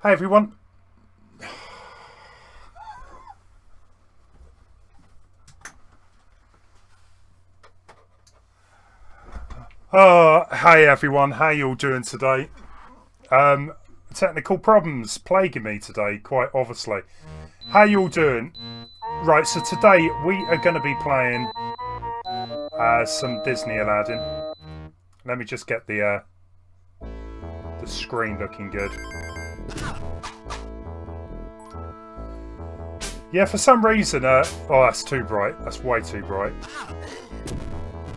Hi everyone. Hi everyone. How you all doing today? Technical problems plaguing me today, quite obviously. How you all doing? Right, so today we are going to be playing some Disney Aladdin. Let me just get the screen looking good. Yeah, for some reason, oh, that's too bright. That's way too bright.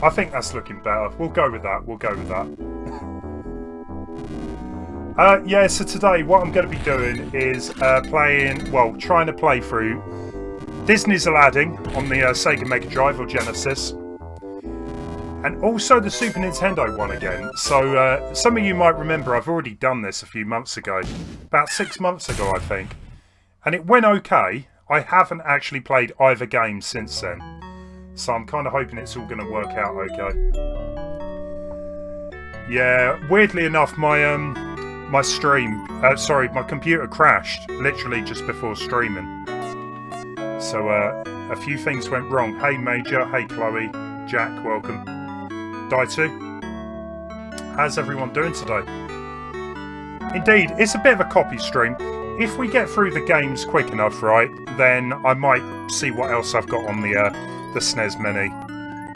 I think that's looking better. We'll go with that. We'll go with that. Yeah, so today what I'm going to be doing is trying to play through Disney's Aladdin on the Sega Megadrive or Genesis. And also the Super Nintendo one again. So some of you might remember I've already done this a few months ago. About 6 months ago, I think. And it went okay. I haven't actually played either game since then. So I'm kind of hoping it's all going to work out okay. Yeah, weirdly enough, my my computer crashed literally just before streaming. So a few things went wrong. Hey Major, hey Chloe, Jack, welcome. Daitu, how's everyone doing today? Indeed, it's a bit of a copy stream. If we get through the games quick enough, right, then I might see what else I've got on the SNES Mini.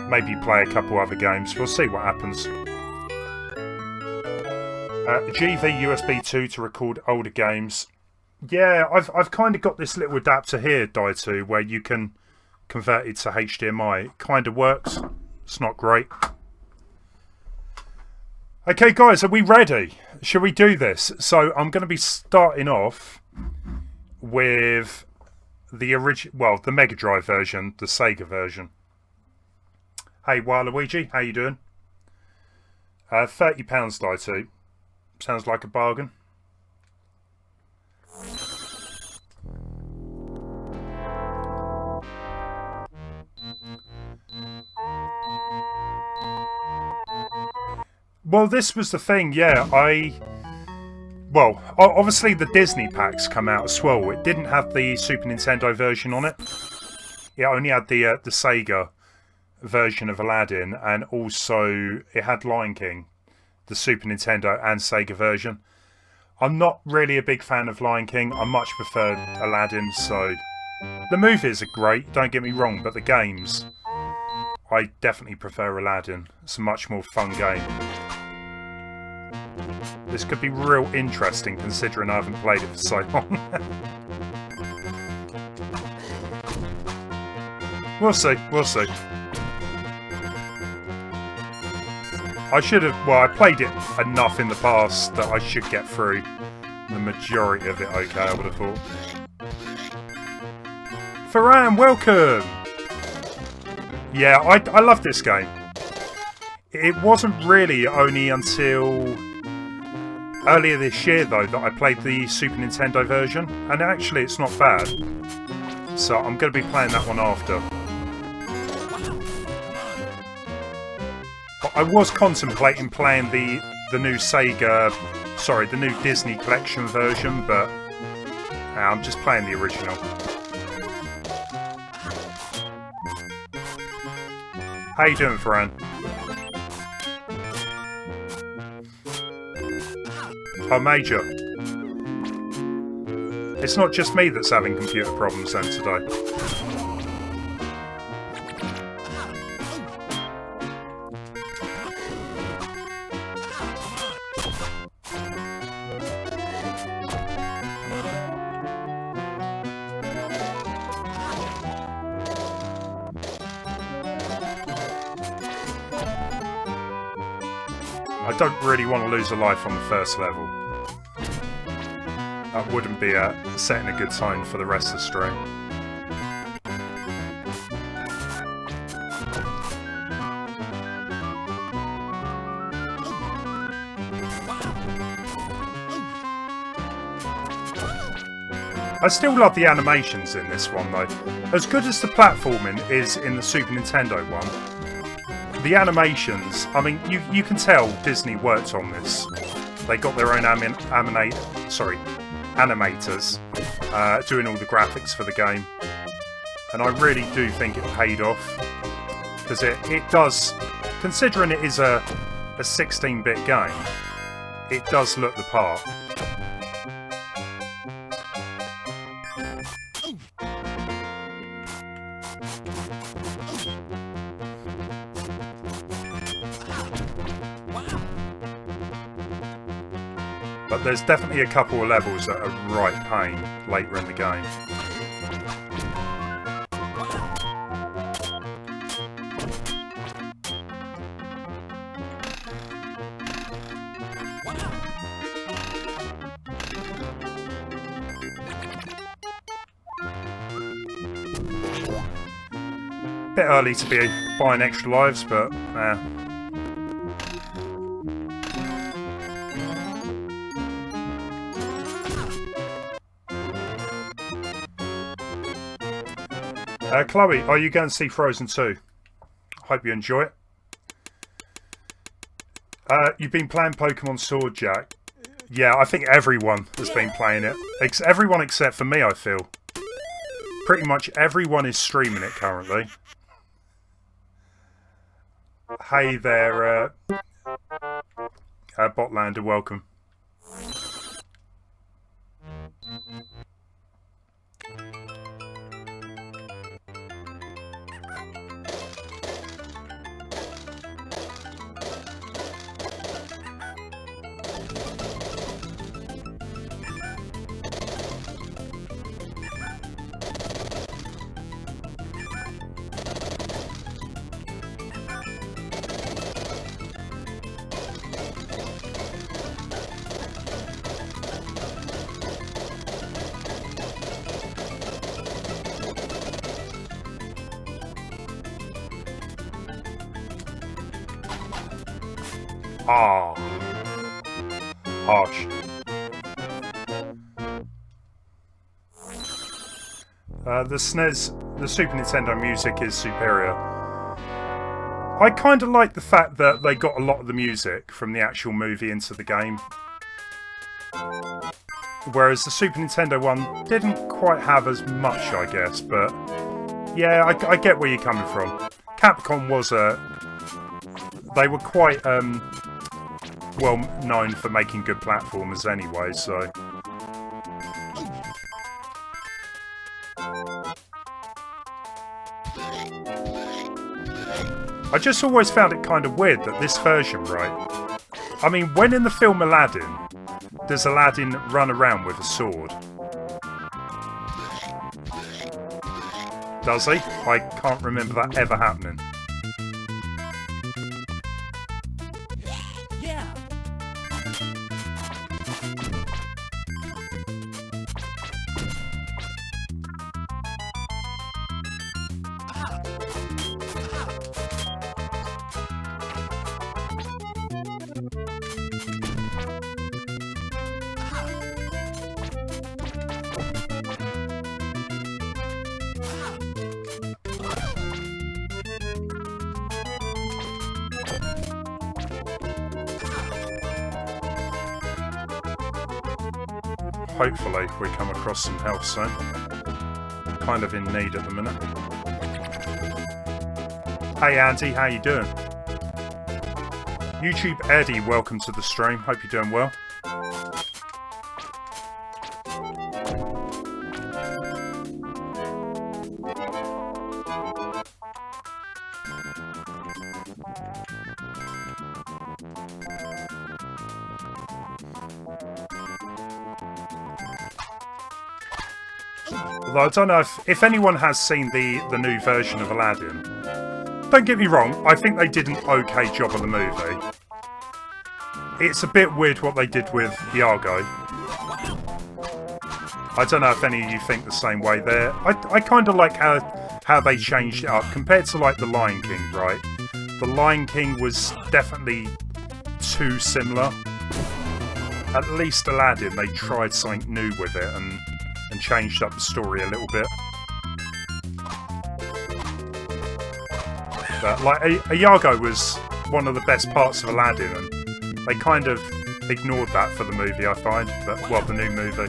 Maybe play a couple other games. We'll see what happens. GV USB 2 to record older games. Yeah, I've kind of got this little adapter here, Daitu, where you can convert it to HDMI. It kind of works. It's not great. Okay, guys, are we ready? Shall we do this? So I'm going to be starting off with the the Mega Drive version, the Sega version. Hey, Waluigi, how you doing? £30, Daitu. Sounds like a bargain. Well, this was the thing, yeah, obviously the Disney packs come out as well. It didn't have the Super Nintendo version on it. It only had the Sega version of Aladdin, and also it had Lion King, the Super Nintendo and Sega version. I'm not really a big fan of Lion King. I much prefer Aladdin, so... The movies are great, don't get me wrong, but the games... I definitely prefer Aladdin. It's a much more fun game. This could be real interesting considering I haven't played it for so long. We'll see, we'll see. I played it enough in the past that I should get through the majority of it okay, I would have thought. Farhan, welcome! Yeah, I love this game. It wasn't really only until earlier this year, though, that I played the Super Nintendo version. And actually, it's not bad. So I'm going to be playing that one after. But I was contemplating playing the new the new Disney Collection version, but I'm just playing the original. How you doing, Farhan? Oh, Major. It's not just me that's having computer problems then today. I don't really want to lose a life on the first level. That wouldn't be setting a good tone for the rest of the stream. I still love the animations in this one though. As good as the platforming is in the Super Nintendo one, the animations, I mean, you can tell Disney worked on this. They got their own animators doing all the graphics for the game. And I really do think it paid off. Because it does, considering it is a 16-bit game, it does look the part. But there's definitely a couple of levels that are right pain later in the game. Bit early to be buying extra lives, but Chloe, are you going to see Frozen 2? Hope you enjoy it. You've been playing Pokemon Sword, Jack. Yeah, I think everyone has been playing it. Everyone except for me, I feel. Pretty much everyone is streaming it currently. Hey there, Botlander, welcome. Ah, harsh. The Super Nintendo music is superior. I kind of like the fact that they got a lot of the music from the actual movie into the game. Whereas the Super Nintendo one didn't quite have as much, I guess, but yeah, I get where you're coming from. Capcom was they were quite well known for making good platformers anyway, so. I just always found it kind of weird that this version, right? I mean, when in the film Aladdin, does Aladdin run around with a sword? Does he? I can't remember that ever happening. Hopefully we come across some health soon. Kind of in need at the minute. Hey Andy, how you doing? YouTube Eddie, welcome to the stream. Hope you're doing well. Although I don't know if anyone has seen the new version of Aladdin. Don't get me wrong, I think they did an okay job of the movie. It's a bit weird what they did with Iago. I don't know if any of you think the same way there. I kind of like how they changed it up compared to like The Lion King, right? The Lion King was definitely too similar. At least Aladdin, they tried something new with it and changed up the story a little bit. But like Iago was one of the best parts of Aladdin, and they kind of ignored that for the movie, I find. But well, the new movie.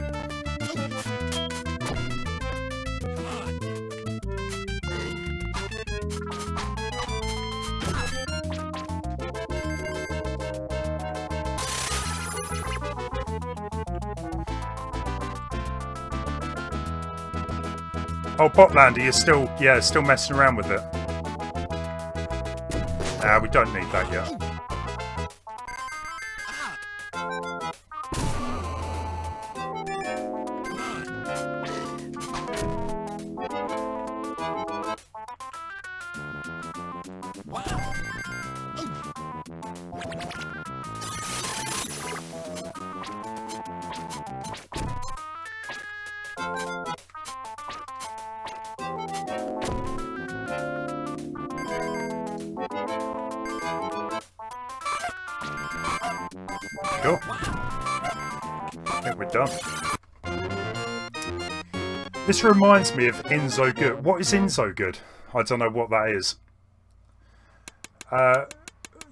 Oh, Botlander, you're still, yeah, still messing around with it. We don't need that yet. Cool. I think we're done. This reminds me of Inzo Good. What is Inzo Good? I don't know what that is.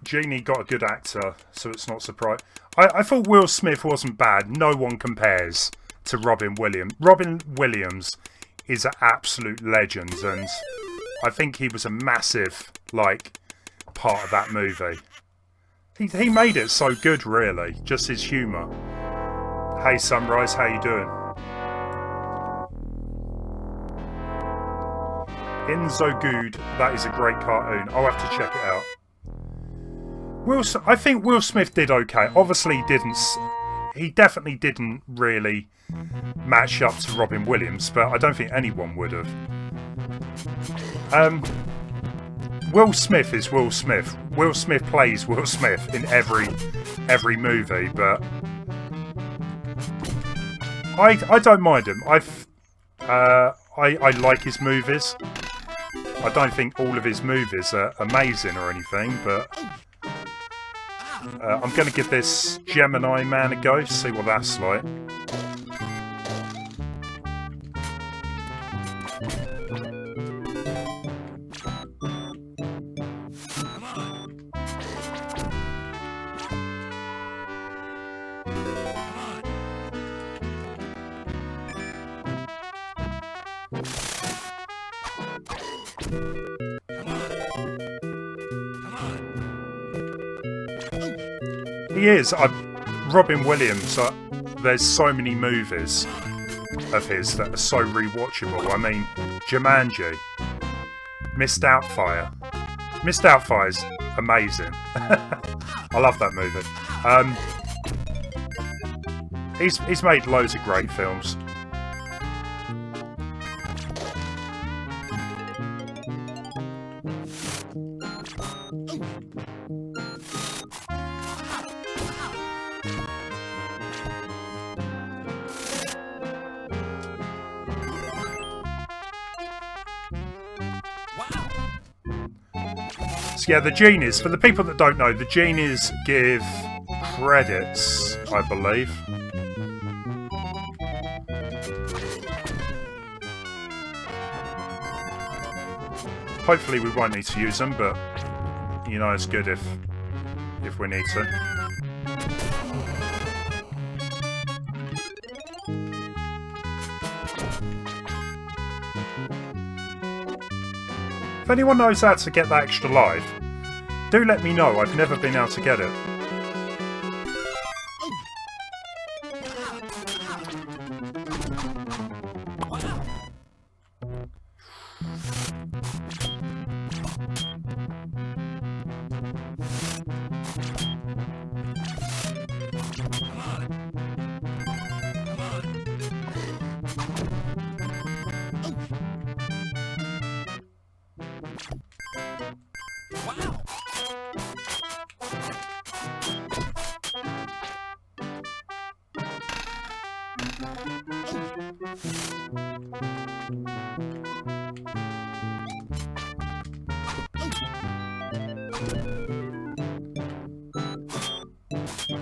Genie got a good actor, so it's not surprising. I thought Will Smith wasn't bad. No one compares to Robin Williams. Robin Williams is an absolute legend, and I think he was a massive, like, part of that movie. He made it so good, really. Just his humour. Hey, Sunrise, how you doing? Inzo Good, that is a great cartoon. I'll have to check it out. I think Will Smith did okay. Obviously, he definitely didn't really match up to Robin Williams, but I don't think anyone would have. Will Smith is Will Smith. Will Smith plays Will Smith in every movie, but I don't mind him. I like his movies. I don't think all of his movies are amazing or anything, but I'm going to give this Gemini Man a go, see what that's like. He is. Robin Williams, there's so many movies of his that are so rewatchable. I mean, Jumanji, Missed Outfire. Missed Outfire is amazing. I love that movie. He's made loads of great films. So yeah, the genies, for the people that don't know, the genies give credits, I believe. Hopefully we won't need to use them, but you know it's good if we need to. If anyone knows how to get that extra life, do let me know. I've never been able to get it.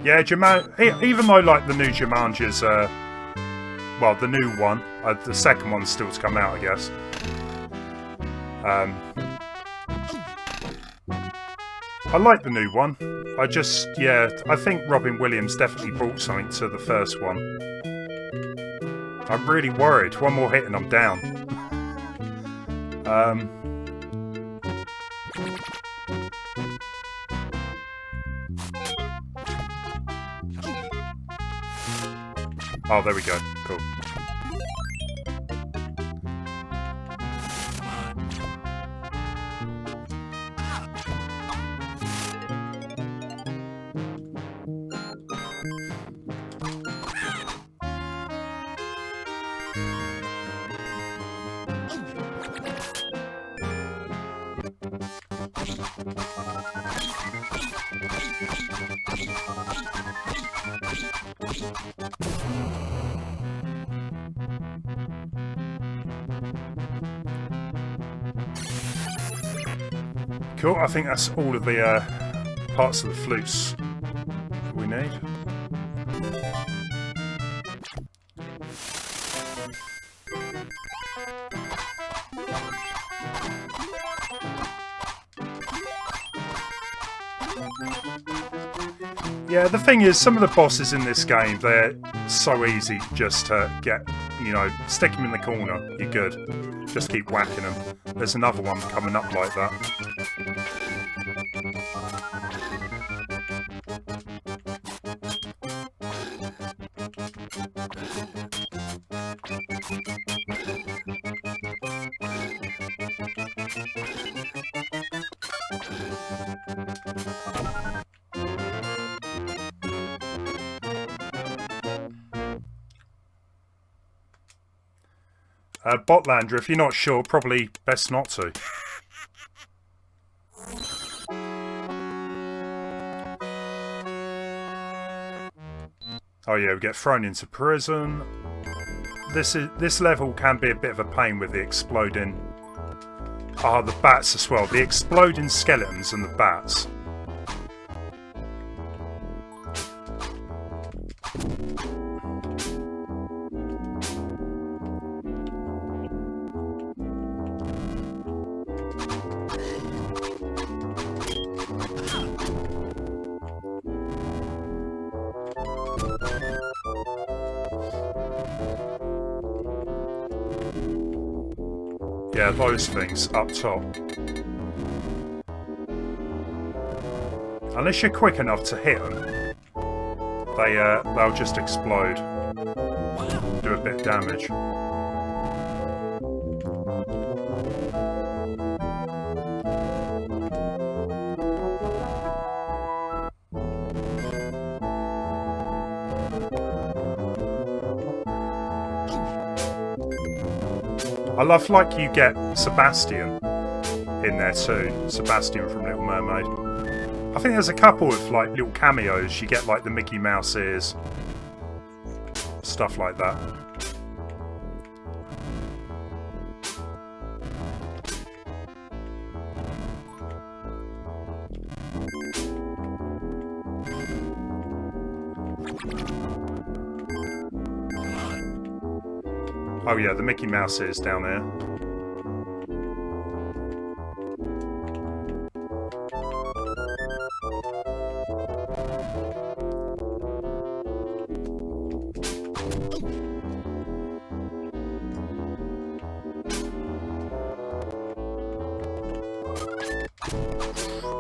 Yeah, even though like the new Jumanji's, well, the new one, the second one's still to come out, I guess. I like the new one. I think Robin Williams definitely brought something to the first one. I'm really worried. One more hit and I'm down. Oh, there we go. Cool. Cool, I think that's all of the parts of the flutes that we need. Yeah, the thing is, some of the bosses in this game, they're so easy just to get, you know, stick them in the corner, you're good. Just keep whacking them. There's another one coming up like that. Botlander, if you're not sure, probably best not to. Oh yeah, we get thrown into prison. This level can be a bit of a pain with the exploding... Ah, the bats as well. The exploding skeletons and the bats. Yeah, those things up top. Unless you're quick enough to hit them, they'll just explode. Do a bit of damage. I love, like, you get Sebastian in there too. Sebastian from Little Mermaid. I think there's a couple of, like, little cameos. You get, like, the Mickey Mouse ears. Stuff like that. Oh yeah, the Mickey Mouse is down there.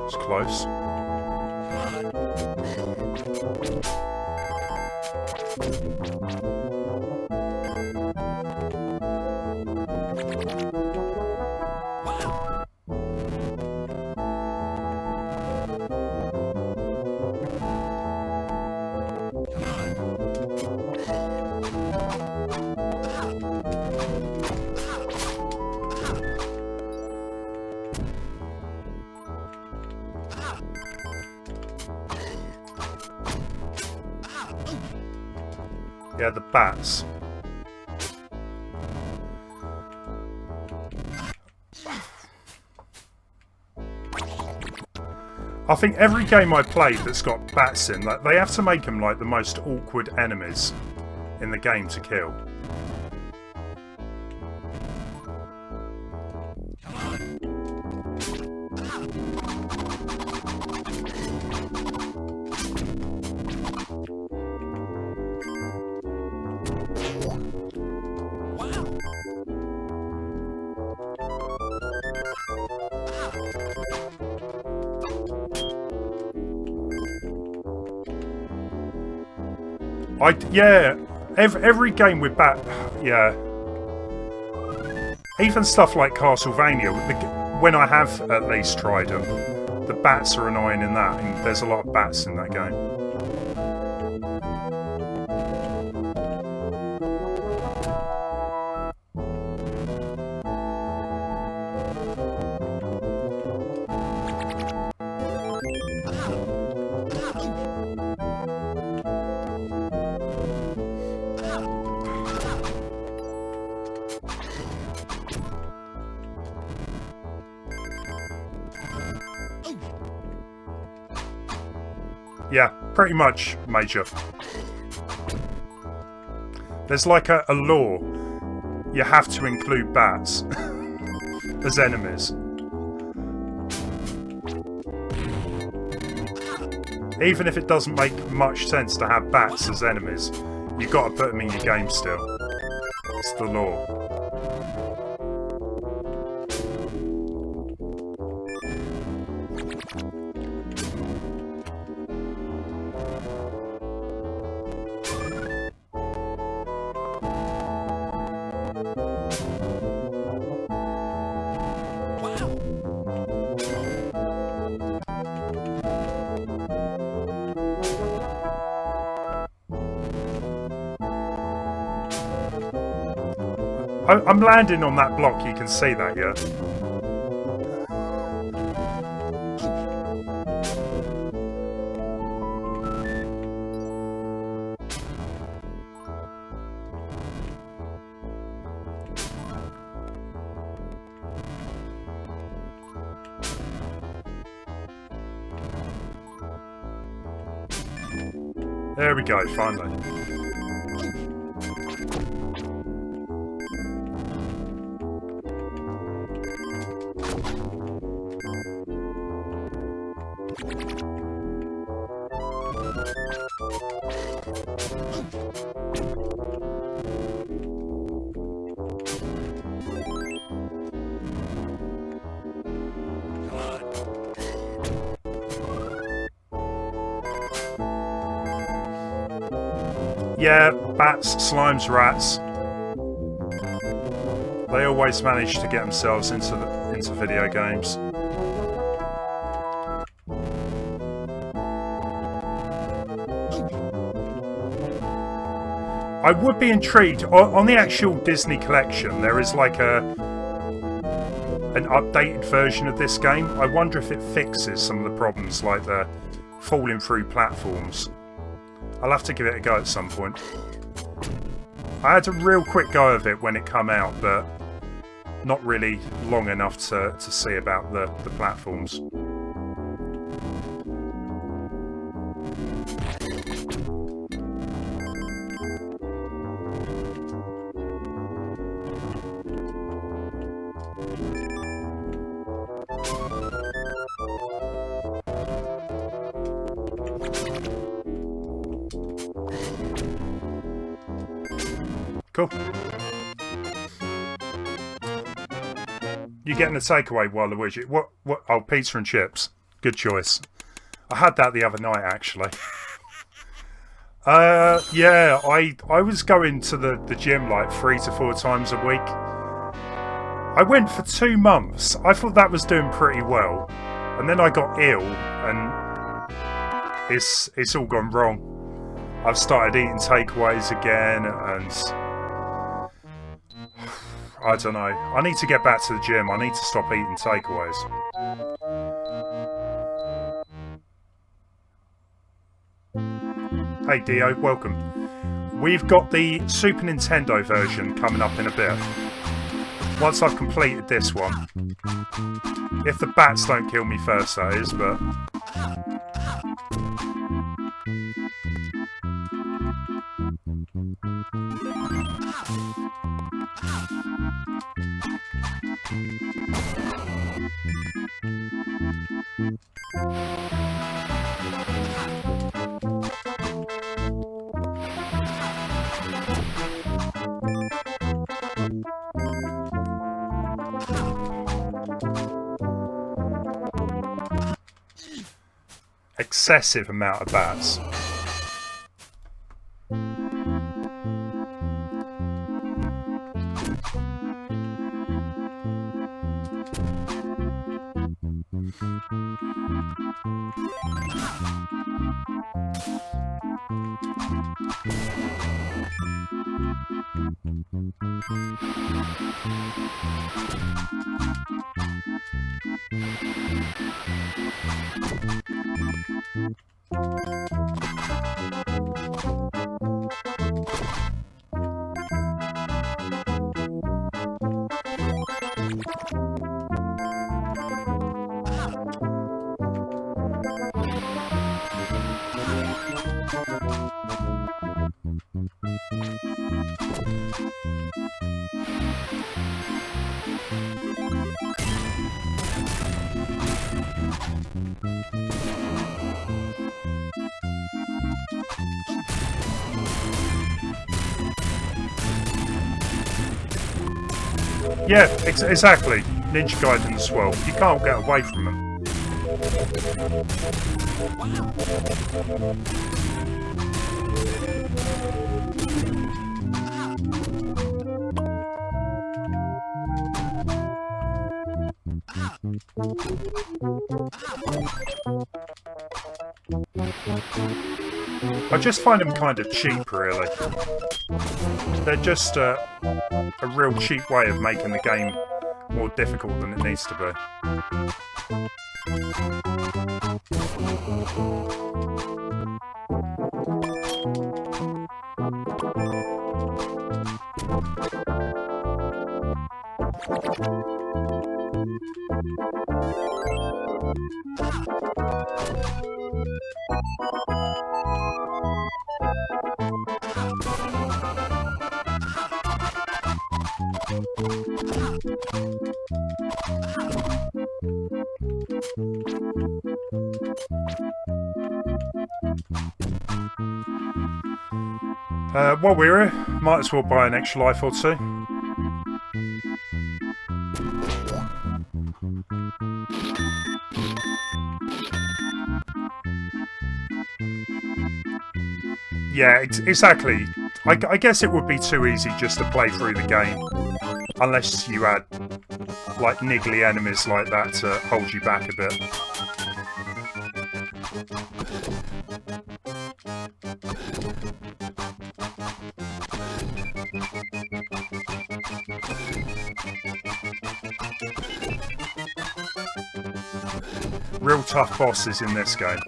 It's close. Yeah, the bats. I think every game I played that's got bats in, like, they have to make them like the most awkward enemies in the game to kill. Yeah, every game with bat, yeah. Even stuff like Castlevania, when I have at least tried them, the bats are annoying in that, and there's a lot of bats in that game. Yeah, pretty much, Major. There's like a law. You have to include bats as enemies. Even if it doesn't make much sense to have bats as enemies, you've got to put them in your game still. It's the law. I'm landing on that block, you can see that, yeah? There we go, finally. Yeah, bats, slimes, rats. They always manage to get themselves into video games. I would be intrigued on the actual Disney collection. There is like an updated version of this game. I wonder if it fixes some of the problems, like the falling through platforms. I'll have to give it a go at some point. I had a real quick go of it when it came out, but not really long enough to see about the platforms. Cool. You getting a takeaway while the widget? What? Oh, pizza and chips. Good choice. I had that the other night, actually. Yeah, I was going to the gym like 3 to 4 times a week. I went for 2 months. I thought that was doing pretty well. And then I got ill, and it's all gone wrong. I've started eating takeaways again, and I don't know. I need to get back to the gym. I need to stop eating takeaways. Hey Dio, welcome. We've got the Super Nintendo version coming up in a bit. Once I've completed this one. If the bats don't kill me first, that is, but... excessive amount of bats. Yeah, exactly. Ninja Gaiden as well. You can't get away from them. I just find them kind of cheap, really. They're just a real cheap way of making the game more difficult than it needs to be. While we're here, might as well buy an extra life or two. Yeah, exactly. I guess it would be too easy just to play through the game. Unless you had, like, niggly enemies like that to hold you back a bit. Real tough bosses in this game.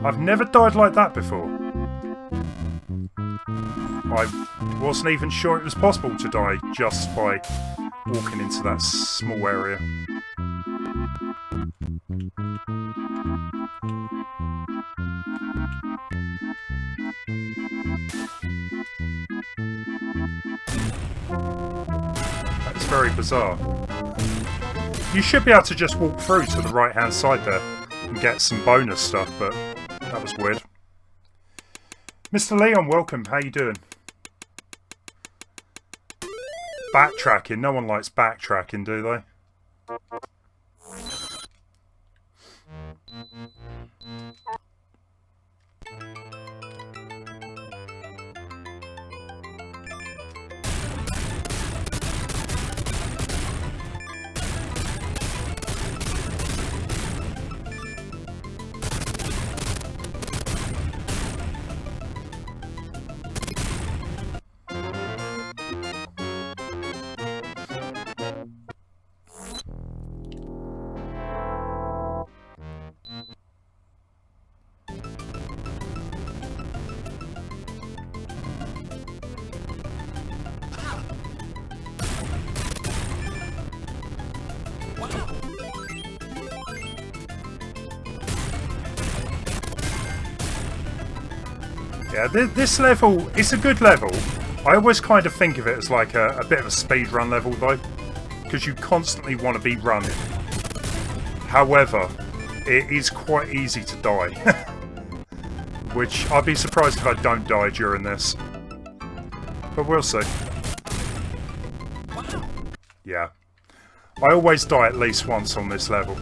I've never died like that before. I wasn't even sure it was possible to die just by walking into that small area. That's very bizarre. You should be able to just walk through to the right hand side there and get some bonus stuff, but that was weird. Mr. Leon, welcome. How you doing? Backtracking. No one likes backtracking, do they? Yeah, this level is a good level. I always kind of think of it as like a bit of a speedrun level though, because you constantly want to be running. However, it is quite easy to die, which I'd be surprised if I don't die during this. But we'll see. Yeah. I always die at least once on this level.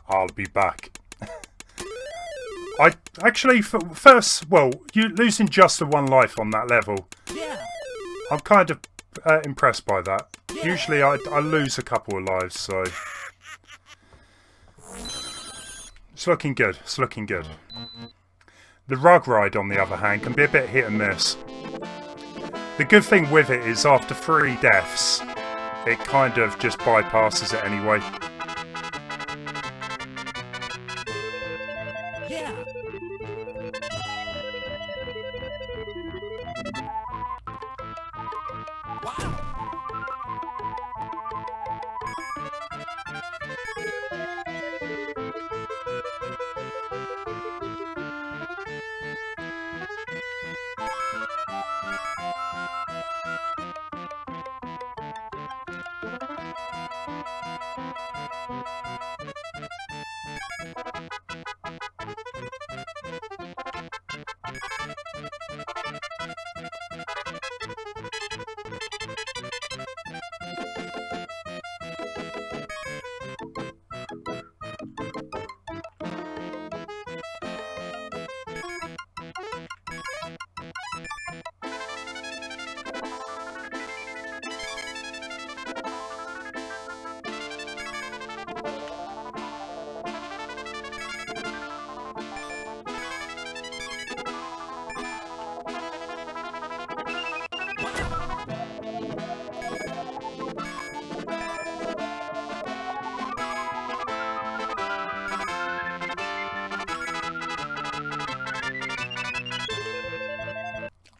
I'll be back. I actually, first, well, you losing just the one life on that level. Yeah. I'm kind of impressed by that. Yeah. Usually I lose a couple of lives, so... It's looking good, it's looking good. The rug ride, on the other hand, can be a bit hit and miss. The good thing with it is after 3 deaths, it kind of just bypasses it anyway. Yeah. Wow.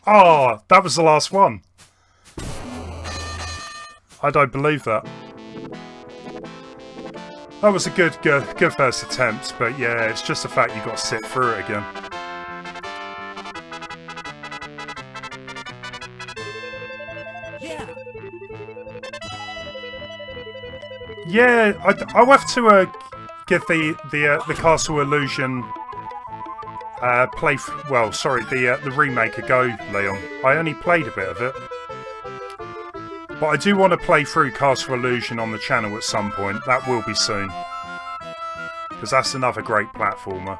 Oh, that was the last one. I don't believe that. That was a good first attempt, but yeah, it's just the fact you got to sit through it again. Yeah, I'll have to give the Castle Illusion the remake a go, Leon. I only played a bit of it, but I do want to play through Castle Illusion on the channel at some point. That will be soon, because that's another great platformer.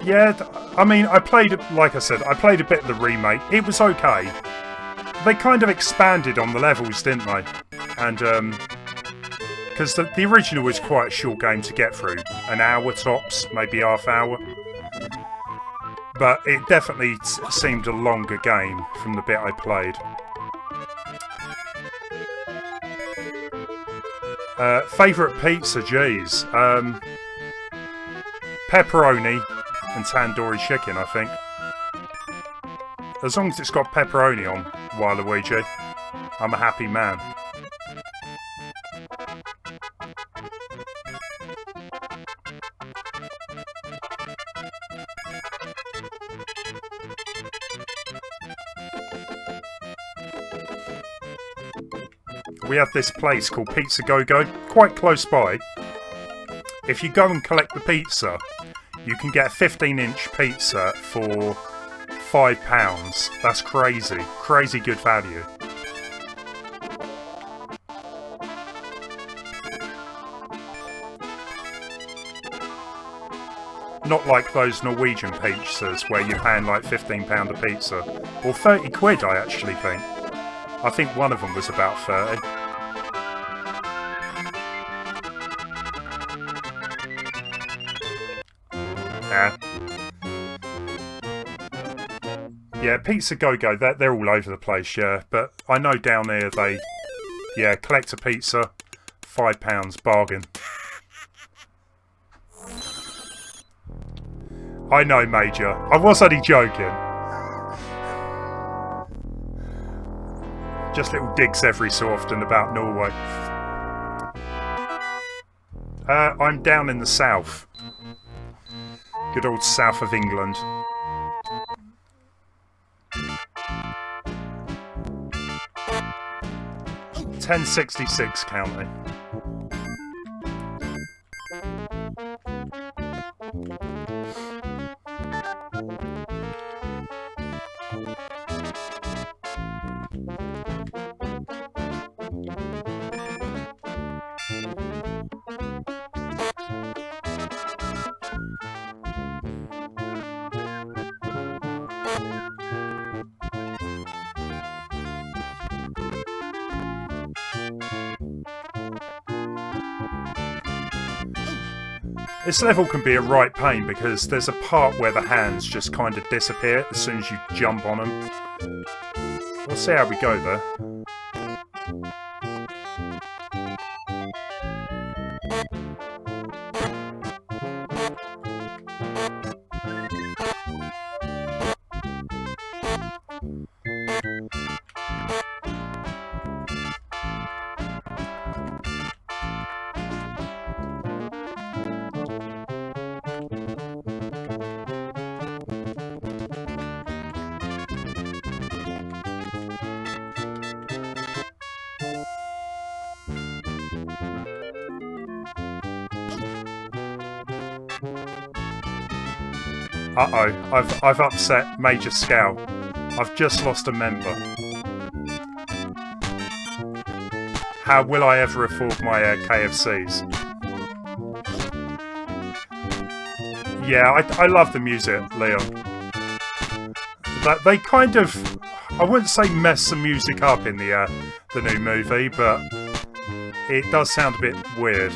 Yeah, I mean, like I said, I played a bit of the remake. It was okay. They kind of expanded on the levels, didn't they? And, because the original was quite a short game to get through. An hour tops, maybe half hour. But it definitely seemed a longer game from the bit I played. Favourite pizza, geez. Pepperoni and tandoori chicken, I think. As long as it's got pepperoni on, Waluigi, I'm a happy man. We have this place called Pizza Go-Go, quite close by. If you go and collect the pizza, you can get a 15-inch pizza for £5. That's crazy. Crazy good value. Not like those Norwegian pizzas where you're paying like £15 a pizza. Or 30 quid, I actually think. I think one of them was about 30. Yeah. Yeah, Pizza Go-Go, they're all over the place, yeah. But I know down there they... Yeah, collect a pizza, £5, bargain. I know, Major. I was only joking. Just little digs every so often about Norway. I'm down in the south. Good old south of England. $10.66 counting. This level can be a right pain because there's a part where the hands just kind of disappear as soon as you jump on them. We'll see how we go there. Uh-oh, I've upset Major Scout. I've just lost a member. How will I ever afford my KFCs? Yeah, I love the music, Leon. They kind of, I wouldn't say mess the music up in the new movie, but it does sound a bit weird.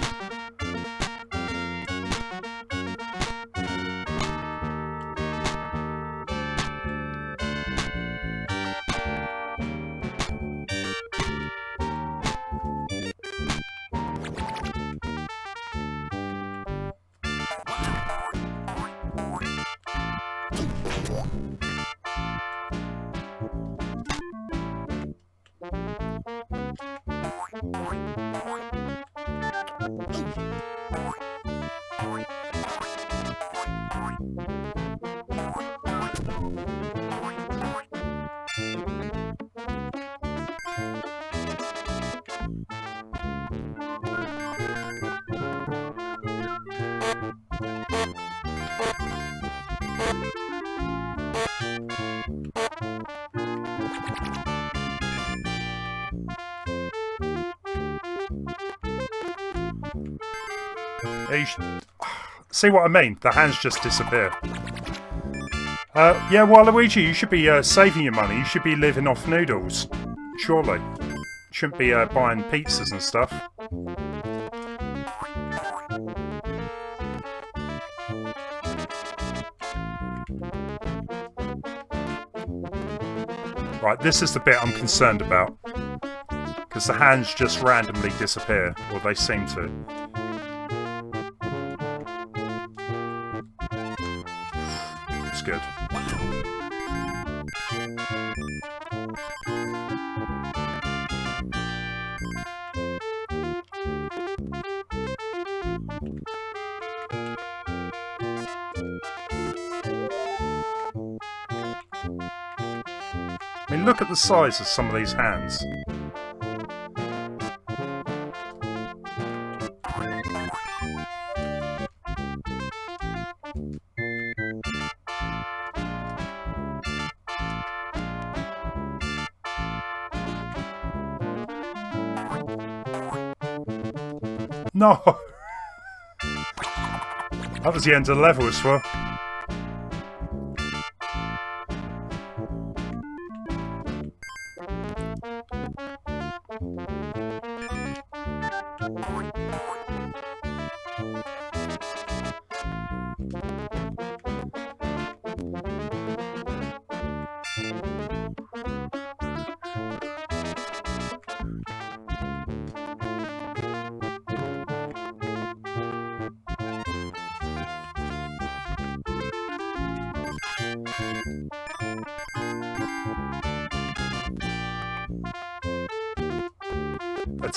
See what I mean? The hands just disappear. Yeah, Waluigi, you should be saving your money. You should be living off noodles. Surely. You shouldn't be buying pizzas and stuff. Right, this is the bit I'm concerned about. Because the hands just randomly disappear. Or they seem to. It's good. I mean, look at the size of some of these hands. No! That was the end of the level as well.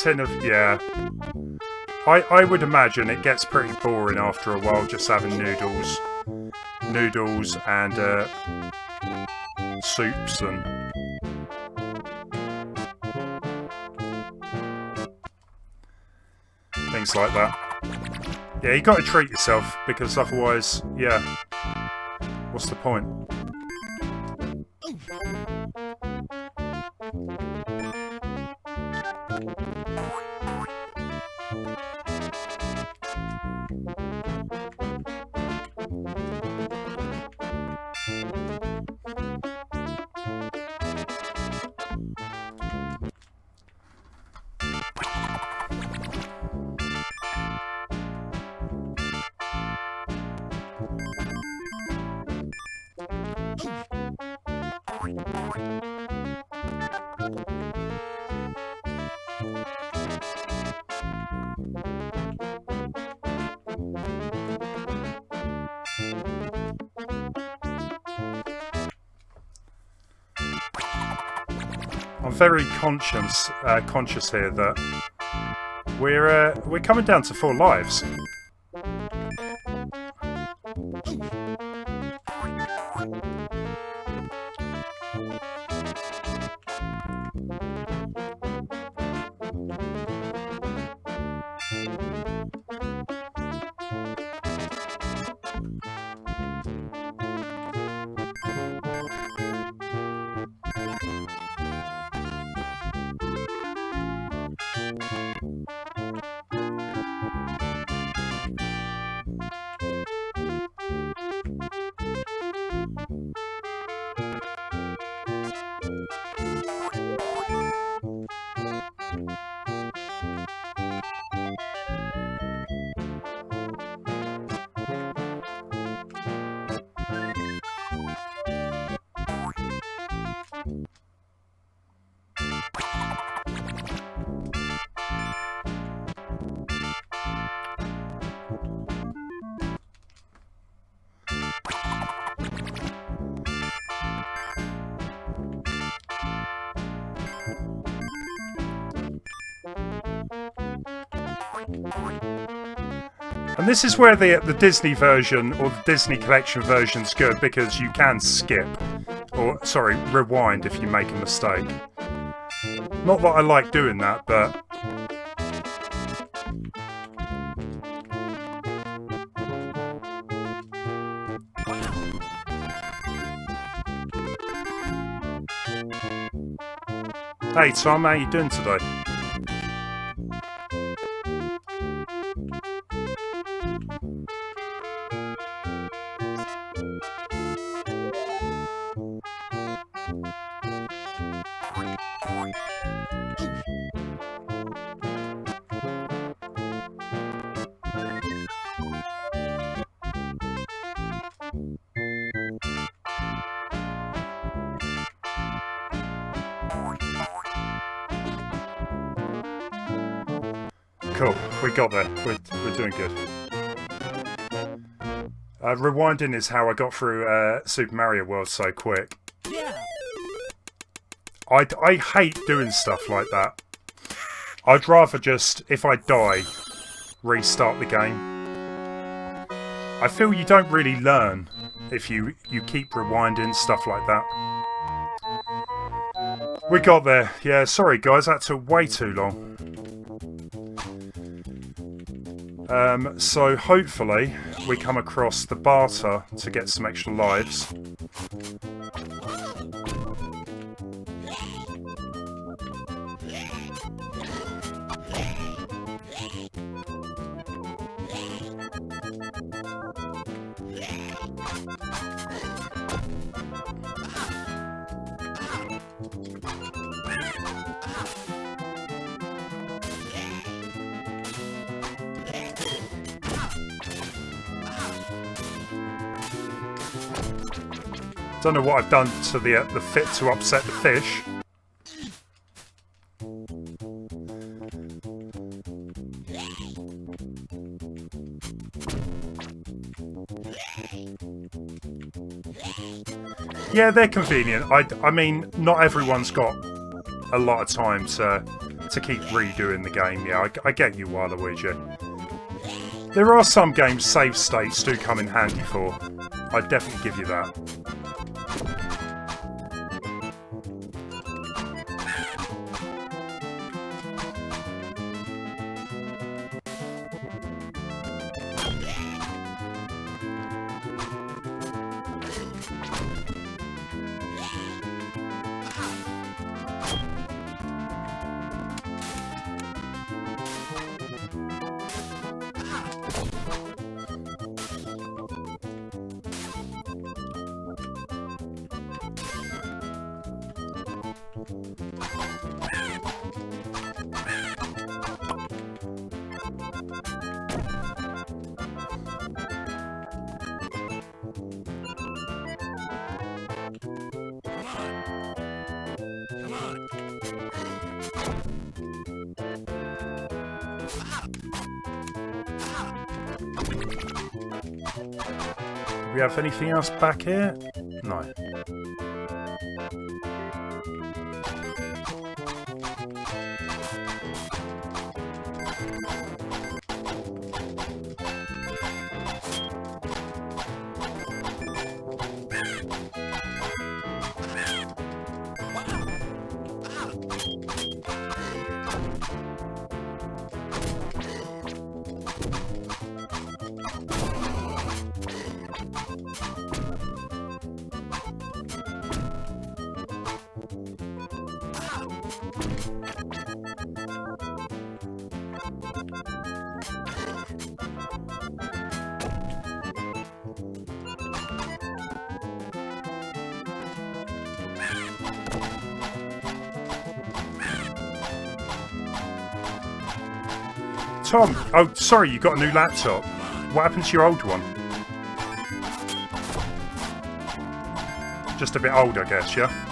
tin of... Yeah. I would imagine it gets pretty boring after a while just having noodles. Noodles and soups and... things like that. Yeah, you got to treat yourself, because otherwise, yeah, what's the point? I'm very conscious here that we're coming down to 4 lives. And this is where the Disney version, or the Disney Collection version's good, because you can skip, or, sorry, rewind if you make a mistake. Not that I like doing that, but... Hey Tom, how you doing today? Cool, we got there. We're doing good. Rewinding is how I got through Super Mario World so quick. Yeah. I hate doing stuff like that. I'd rather just, if I die, restart the game. I feel you don't really learn if you keep rewinding, stuff like that. We got there. Yeah, sorry guys, that took way too long. So hopefully we come across the barter to get some extra lives. Don't know what I've done to the fit to upset the fish. Yeah, they're convenient. I mean, not everyone's got a lot of time to keep redoing the game. Yeah, I get you, Waluigi. There are some games save states do come in handy for. I'd definitely give you that. Do we have anything else back here? No. Tom, oh sorry, you got a new laptop. What happened to your old one? Just a bit old, I guess, yeah?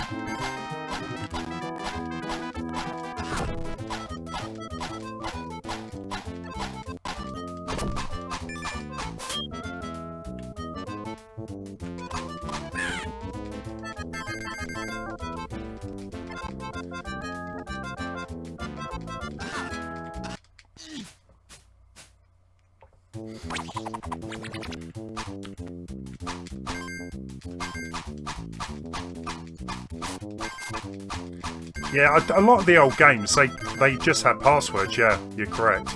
Yeah, a lot of the old games, they just had passwords, yeah, you're correct.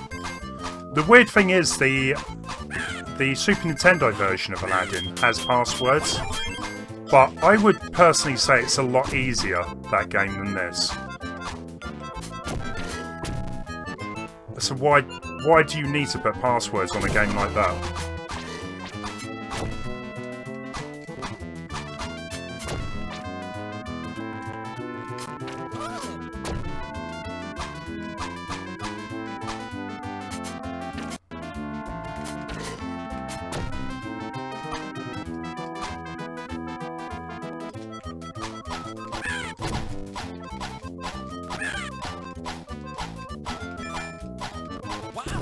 The weird thing is the Super Nintendo version of Aladdin has passwords, but I would personally say it's a lot easier, that game, than this. So why do you need to put passwords on a game like that?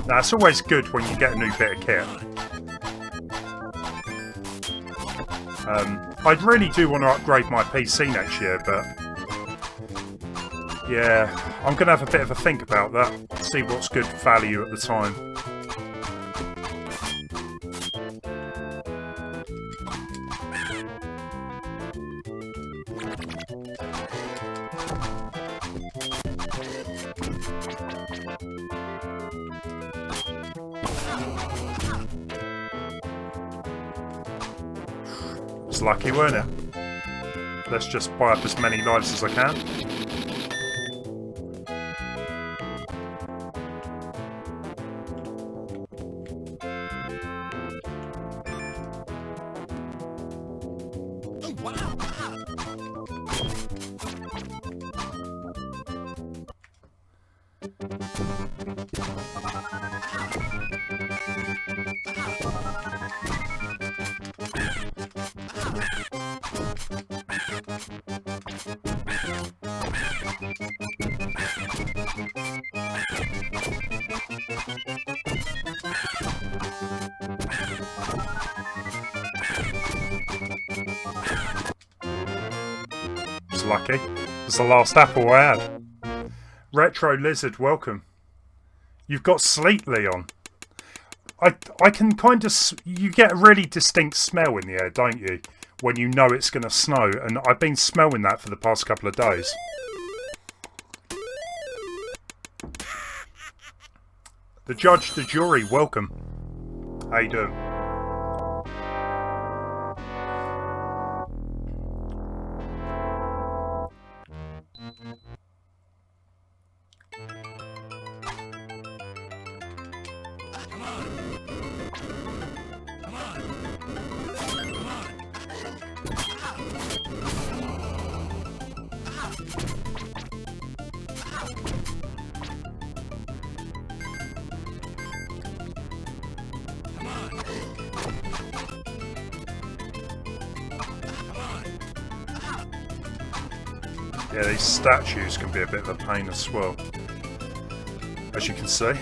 Now, it's always good when you get a new bit of kit. I really do want to upgrade my PC next year, but yeah, I'm going to have a bit of a think about that, see what's good value at the time. It's lucky, weren't it? Let's just buy up as many lives as I can. Lucky. It's the last apple I had. Retro Lizard, welcome. You've got sleet, Leon. I can kind of... You get a really distinct smell in the air, don't you? When you know it's going to snow. And I've been smelling that for the past couple of days. The judge, the jury, welcome. How you doing? Yeah, these statues can be a bit of a pain as well, as you can see.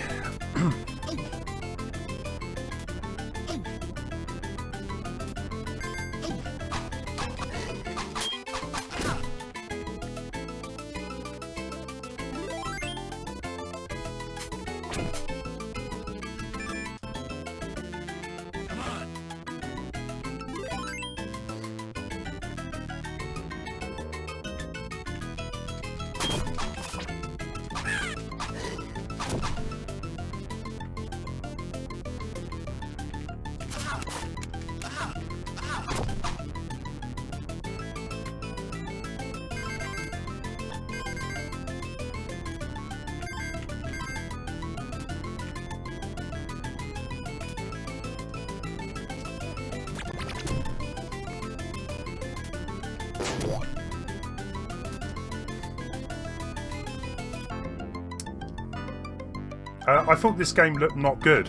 I thought this game looked not good.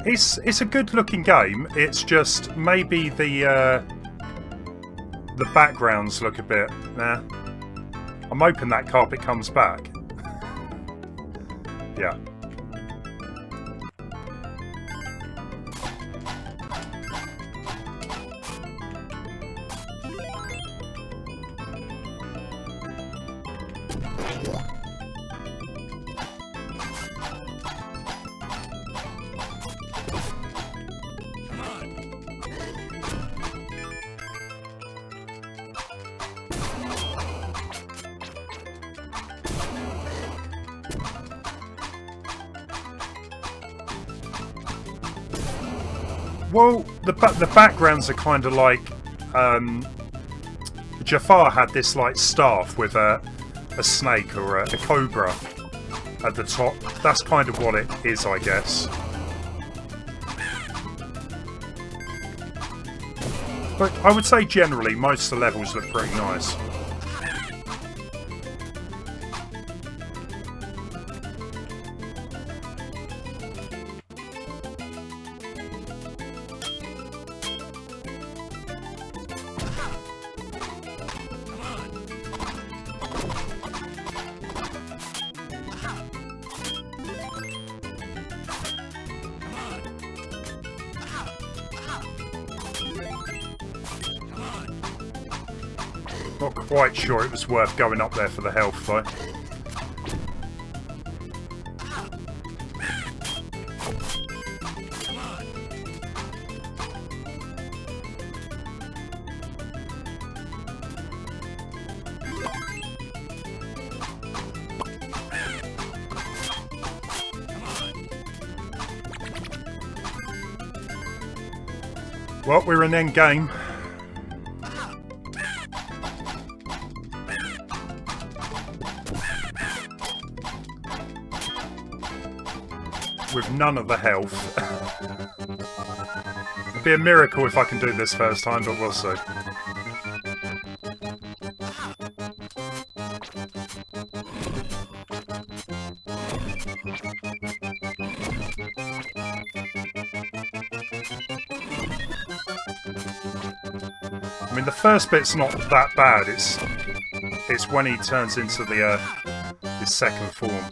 It's a good looking game. It's just maybe the backgrounds look a bit nah. I'm hoping that carpet comes back. Yeah. Well, the backgrounds are kind of like Jafar had this like staff with a snake or a cobra at the top. That's kind of what it is, I guess. But I would say generally most of the levels look pretty nice. Not quite sure it was worth going up there for the health though. Well, we're in end game. With none of the health. It'd be a miracle if I can do this first time, but we'll see. I mean, the first bit's not that bad. It's when he turns into the his second form.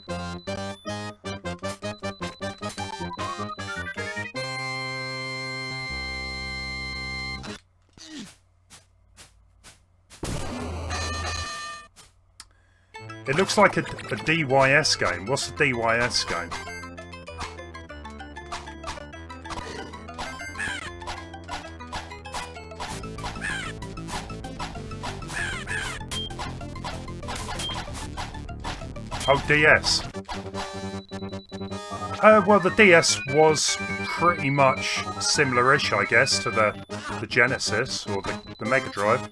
It looks like a DYS game. What's a DYS game? Oh, DS. Well, the DS was pretty much similar-ish, I guess, to the Genesis or the Mega Drive.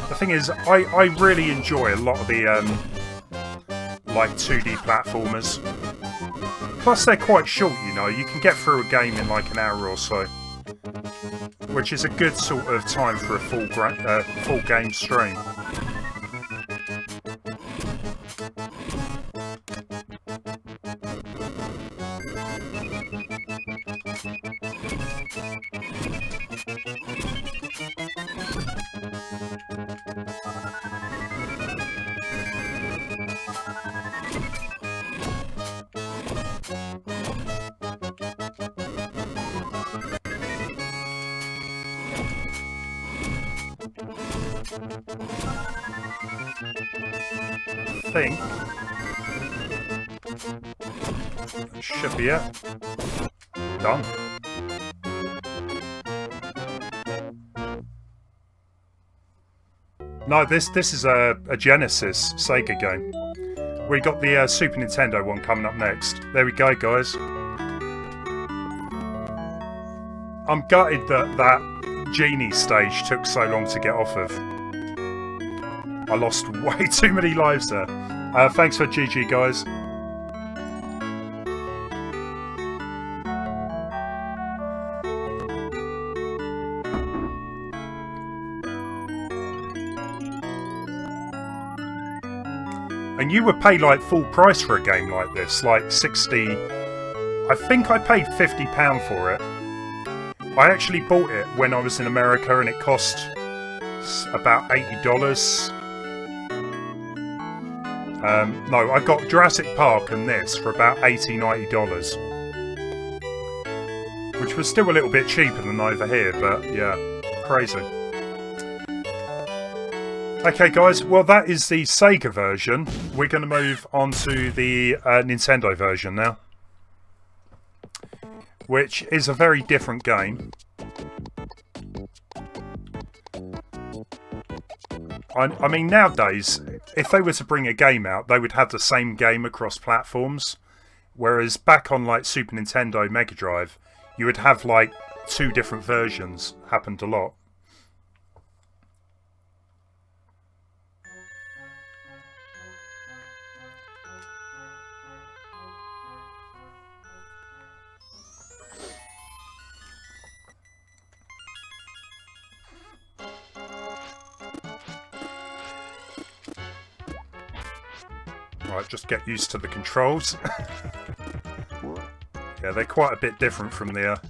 The thing is, I really enjoy a lot of the like 2D platformers. Plus they're quite short, you know, you can get through a game in like an hour or so. Which is a good sort of time for a full game stream. I think should be it. Done. No, this is a Genesis Sega game. We got the Super Nintendo one coming up next. There we go, guys. I'm gutted that Genie stage took so long to get off of. I lost way too many lives there. Thanks for GG, guys. And you would pay like full price for a game like this, like 60... I think I paid £50 for it. I actually bought it when I was in America and it cost about $80. No, I got Jurassic Park and this for about $80, $90. Which was still a little bit cheaper than over here, but yeah, crazy. Okay guys, well that is the Sega version. We're going to move on to the Nintendo version now. Which is a very different game. I mean, nowadays, if they were to bring a game out, they would have the same game across platforms. Whereas back on, like, Super Nintendo Mega Drive, you would have, like, 2 different versions. Happened a lot. Right, just get used to the controls. Yeah, they're quite a bit different from the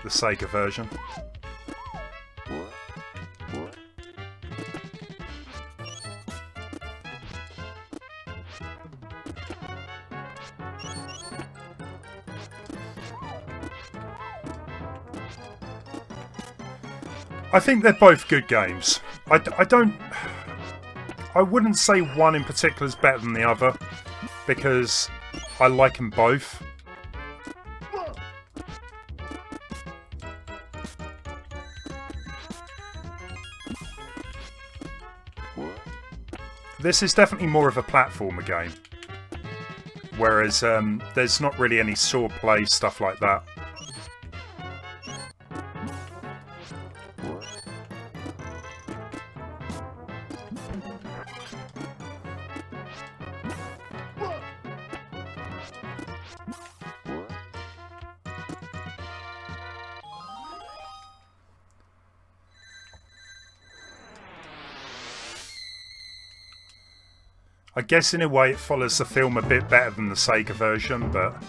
Sega version. I think they're both good games. I wouldn't say one in particular is better than the other, because I like them both. This is definitely more of a platformer game, whereas there's not really any sword play, stuff like that. I guess in a way it follows the film a bit better than the Sega version, but...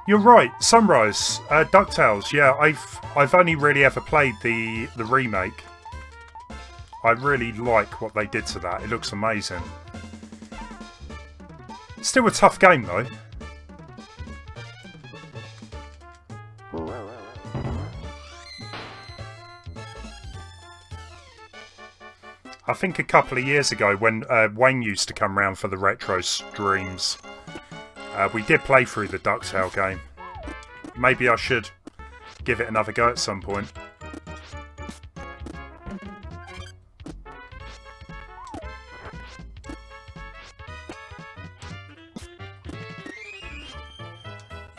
You're right, Sunrise, DuckTales, yeah, I've only really ever played the remake. I really like what they did to that, it looks amazing. Still a tough game though. I think a couple of years ago when Wayne used to come round for the retro streams, we did play through the DuckTale game. Maybe I should give it another go at some point.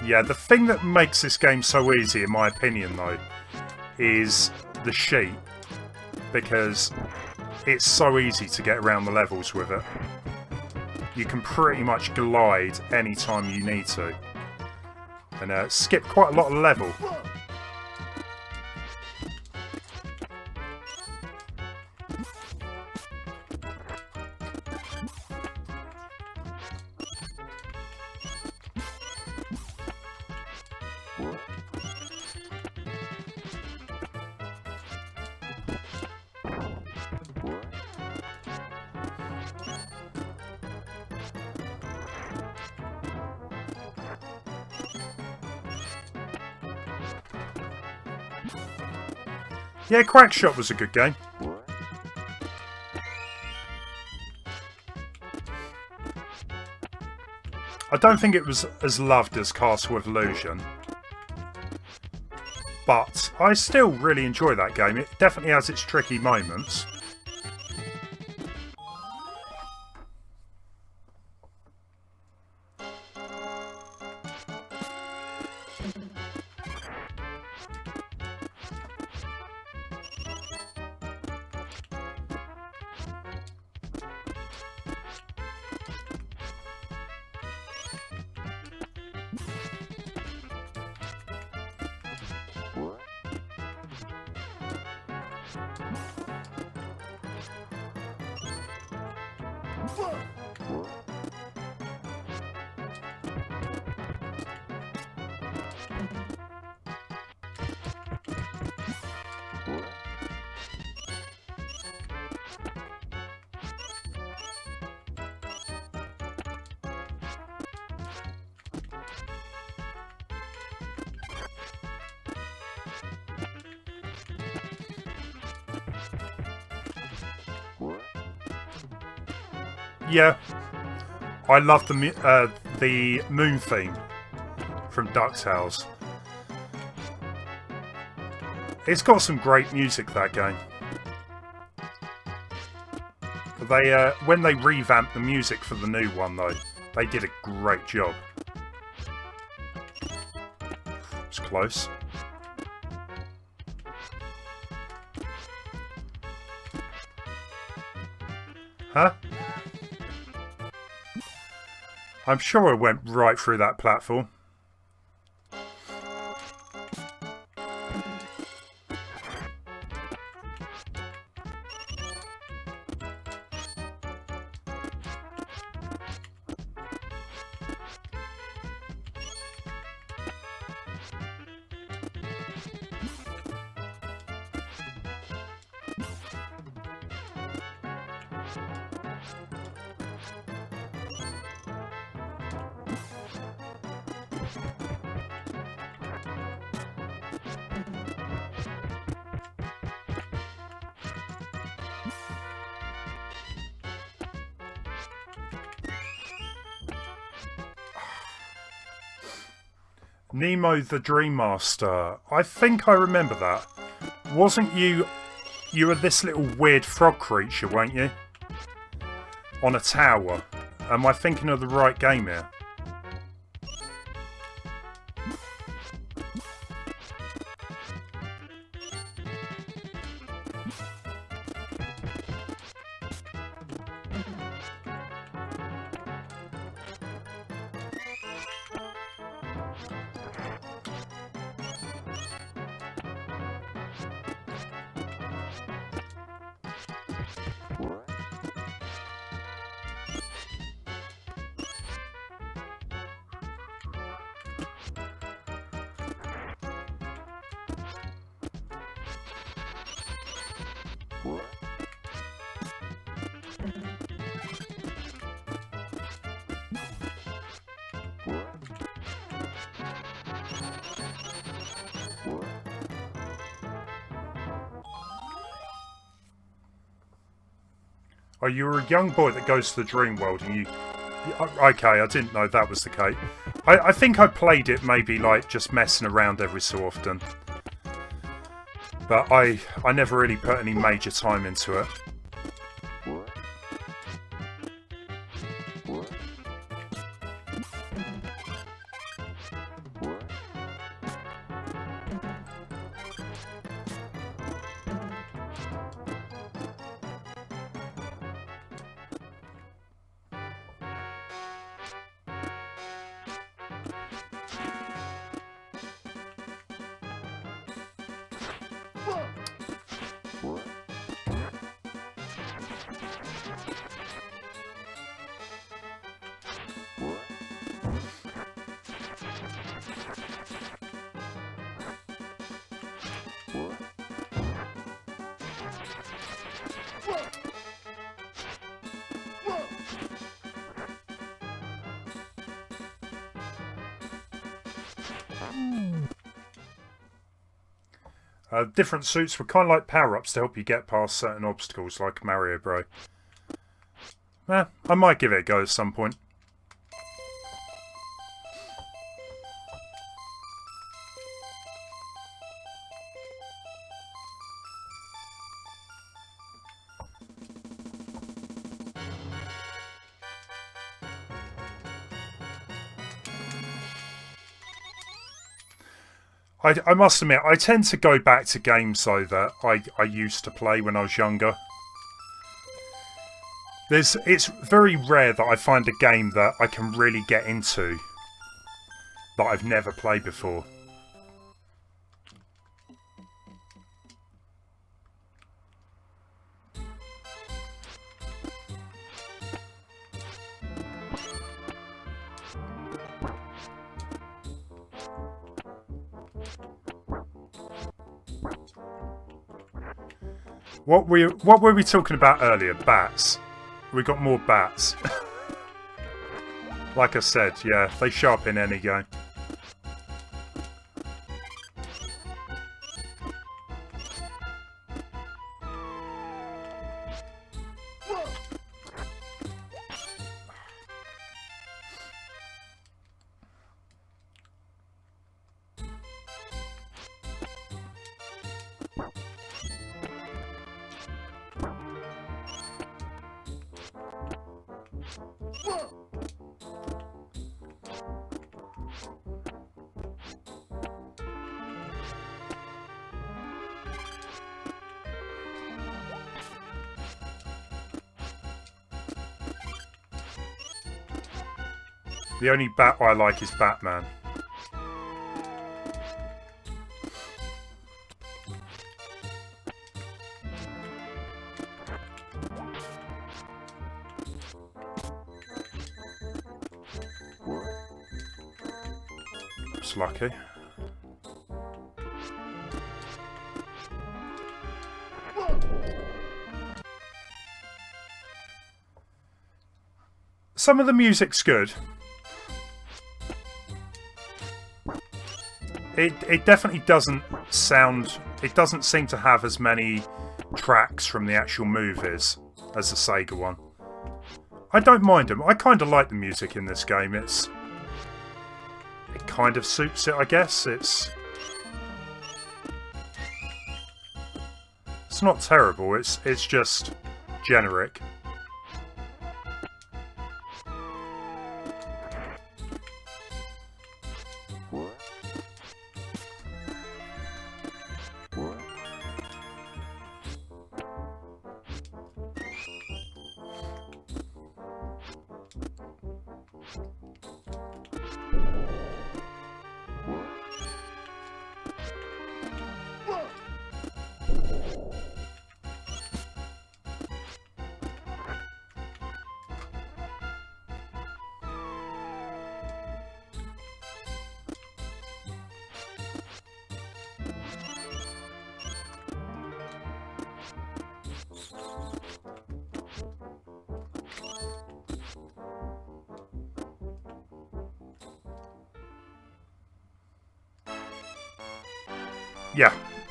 Yeah, the thing that makes this game so easy, in my opinion, though, is the sheet. Because it's so easy to get around the levels with it. You can pretty much glide anytime you need to. And skip quite a lot of level. Yeah, Quackshot was a good game. I don't think it was as loved as Castle of Illusion. But I still really enjoy that game. It definitely has its tricky moments. Yeah, I love the moon theme from DuckTales. It's got some great music, that game. They when they revamped the music for the new one, though, they did a great job. It's close. Huh? I'm sure I went right through that platform. Nemo the Dream Master. I think I remember that. Wasn't you... You were this little weird frog creature, weren't you? On a tower. Am I thinking of the right game here? Oh, you were a young boy that goes to the dream world and you... Okay, I didn't know that was the case. I think I played it maybe like just messing around every so often. But I never really put any major time into it. Different suits were kind of like power-ups to help you get past certain obstacles, like Mario Bros. I might give it a go at some point. I must admit, I tend to go back to games, though, that I used to play when I was younger. It's very rare that I find a game that I can really get into that I've never played before. What were we talking about earlier? Bats. We got more bats. Like I said, yeah, they show up in any game. The only bat I like is Batman. It's lucky. Some of the music's good. It definitely doesn't sound... It doesn't seem to have as many tracks from the actual movies as the Sega one. I don't mind them. I kind of like the music in this game. It kind of suits it, I guess. It's not terrible. It's just generic.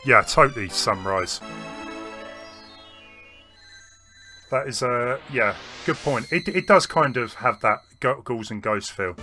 Yeah, totally Sunrise. That is a yeah, good point. It does kind of have that ghouls and ghosts feel.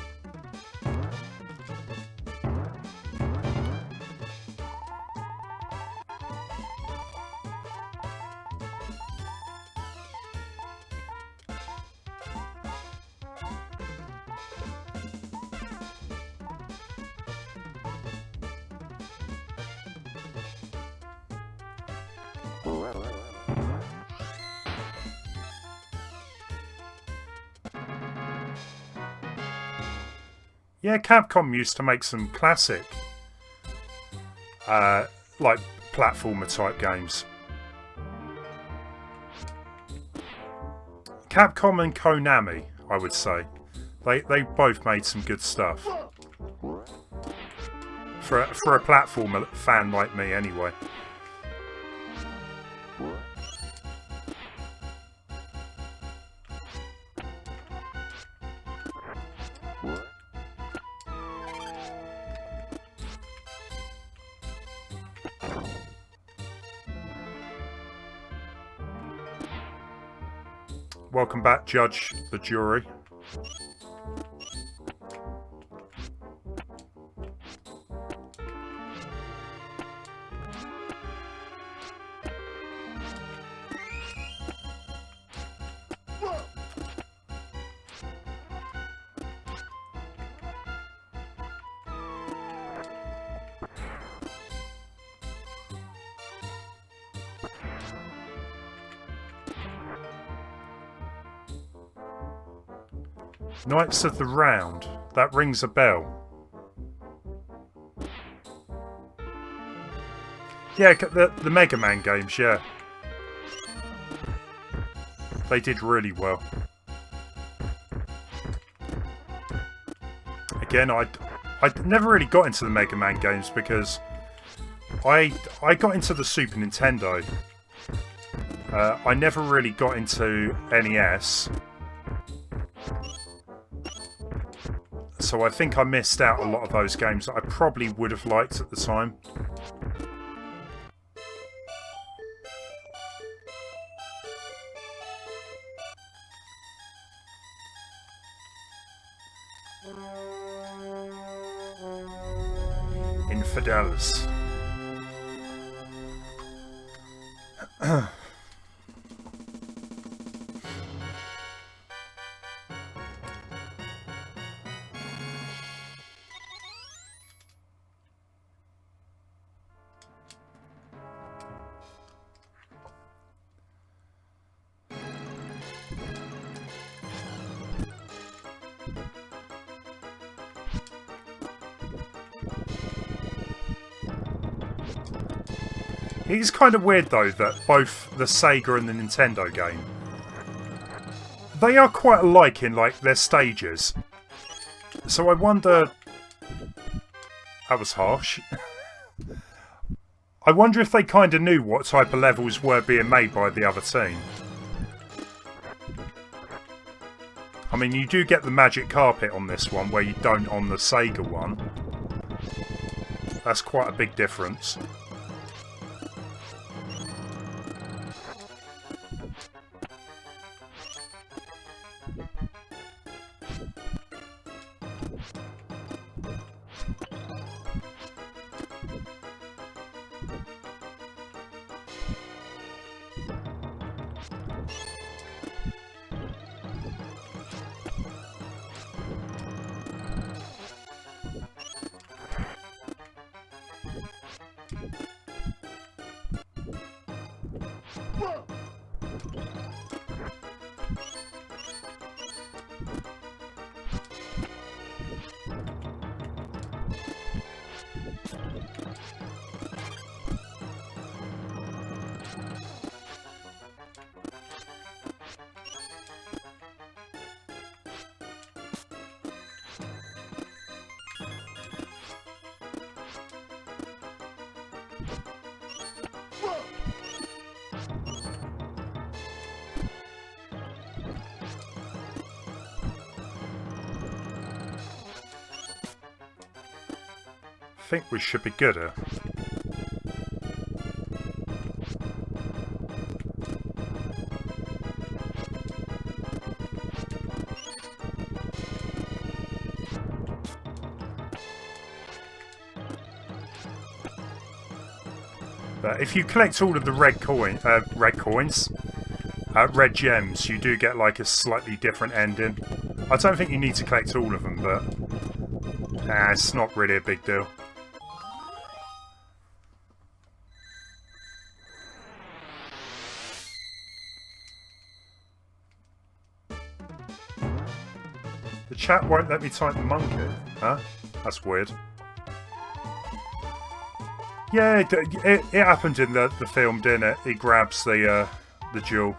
Yeah, Capcom used to make some classic, like platformer type games. Capcom and Konami, I would say, they both made some good stuff. For a platformer fan like me, anyway. Welcome back, Judge the Jury. Knights of the Round. That rings a bell. Yeah, the Mega Man games, yeah. They did really well. Again, I never really got into the Mega Man games because I got into the Super Nintendo. I never really got into NES. So I think I missed out a lot of those games that I probably would have liked at the time. Infidels. It's kind of weird though that both the Sega and the Nintendo game, they are quite alike in like their stages. So I wonder... That was harsh. I wonder if they kind of knew what type of levels were being made by the other team. I mean, you do get the magic carpet on this one, where you don't on the Sega one. That's quite a big difference. I think we should be good at. But if you collect all of the red gems, you do get like a slightly different ending. I don't think you need to collect all of them, but it's not really a big deal. The chat won't let me type monkey. Huh? That's weird. Yeah, it happened in the film, didn't it? He grabs the jewel.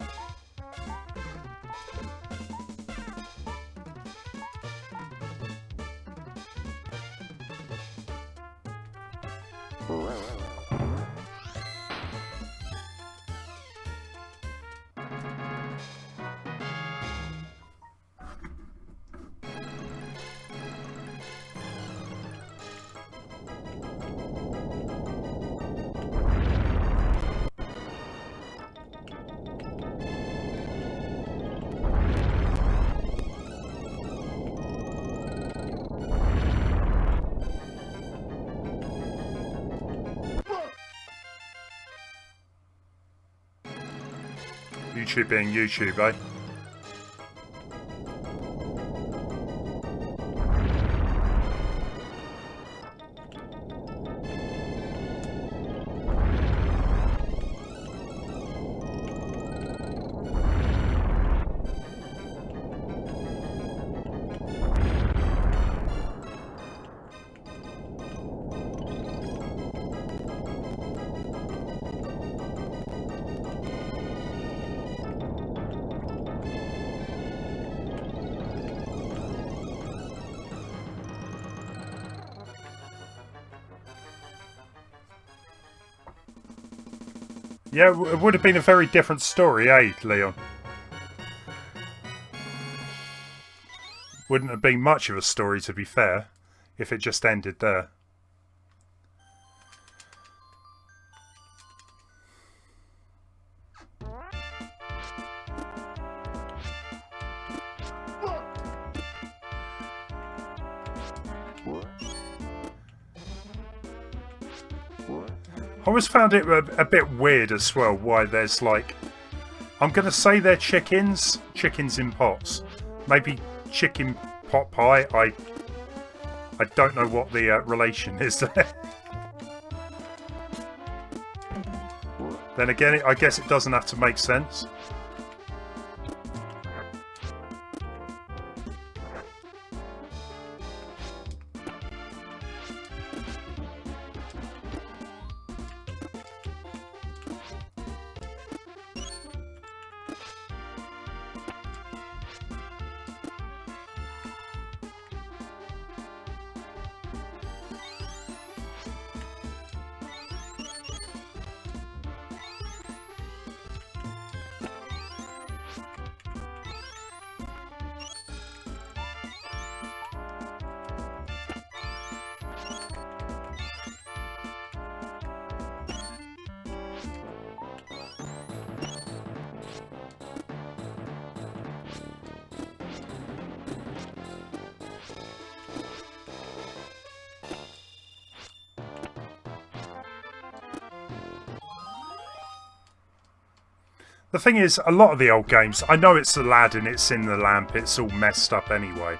YouTube being YouTube, eh? Yeah, it would have been a very different story, eh, Leon? Wouldn't have been much of a story, to be fair, if it just ended there. I always found it a bit weird as well, why there's like... I'm going to say they're chickens in pots. Maybe chicken pot pie. I don't know what the relation is there. Then again, I guess it doesn't have to make sense. The thing is, a lot of the old games, I know it's Aladdin, it's in the lamp, it's all messed up anyway.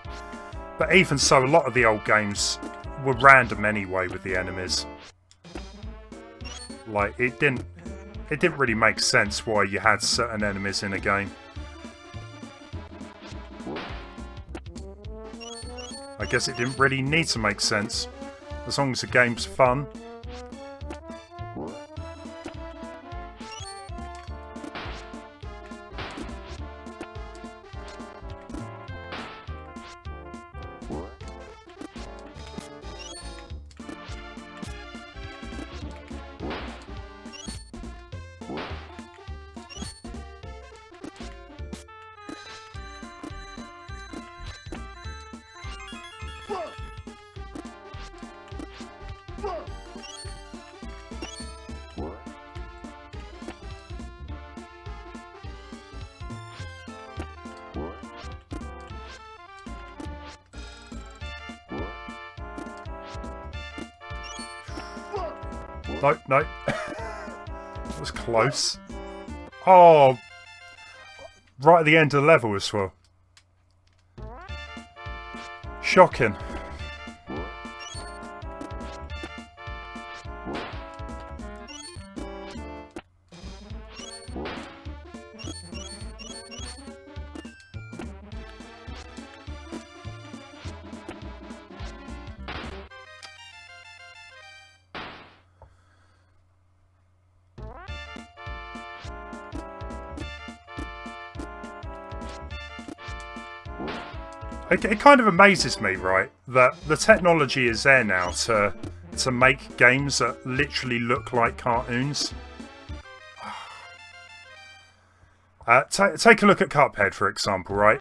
But even so, a lot of the old games were random anyway with the enemies. Like, it didn't really make sense why you had certain enemies in a game. I guess it didn't really need to make sense, as long as the game's fun. No, no. That was close. Oh, right at the end of the level as well. Shocking. It kind of amazes me, right, that the technology is there now to make games that literally look like cartoons. Take a look at Cuphead, for example, right?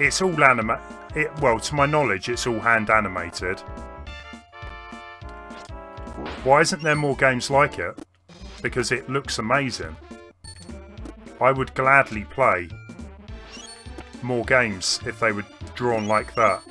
It's all well, to my knowledge, it's all hand animated. Why isn't there more games like it? Because it looks amazing. I would gladly play more games if they were drawn like that.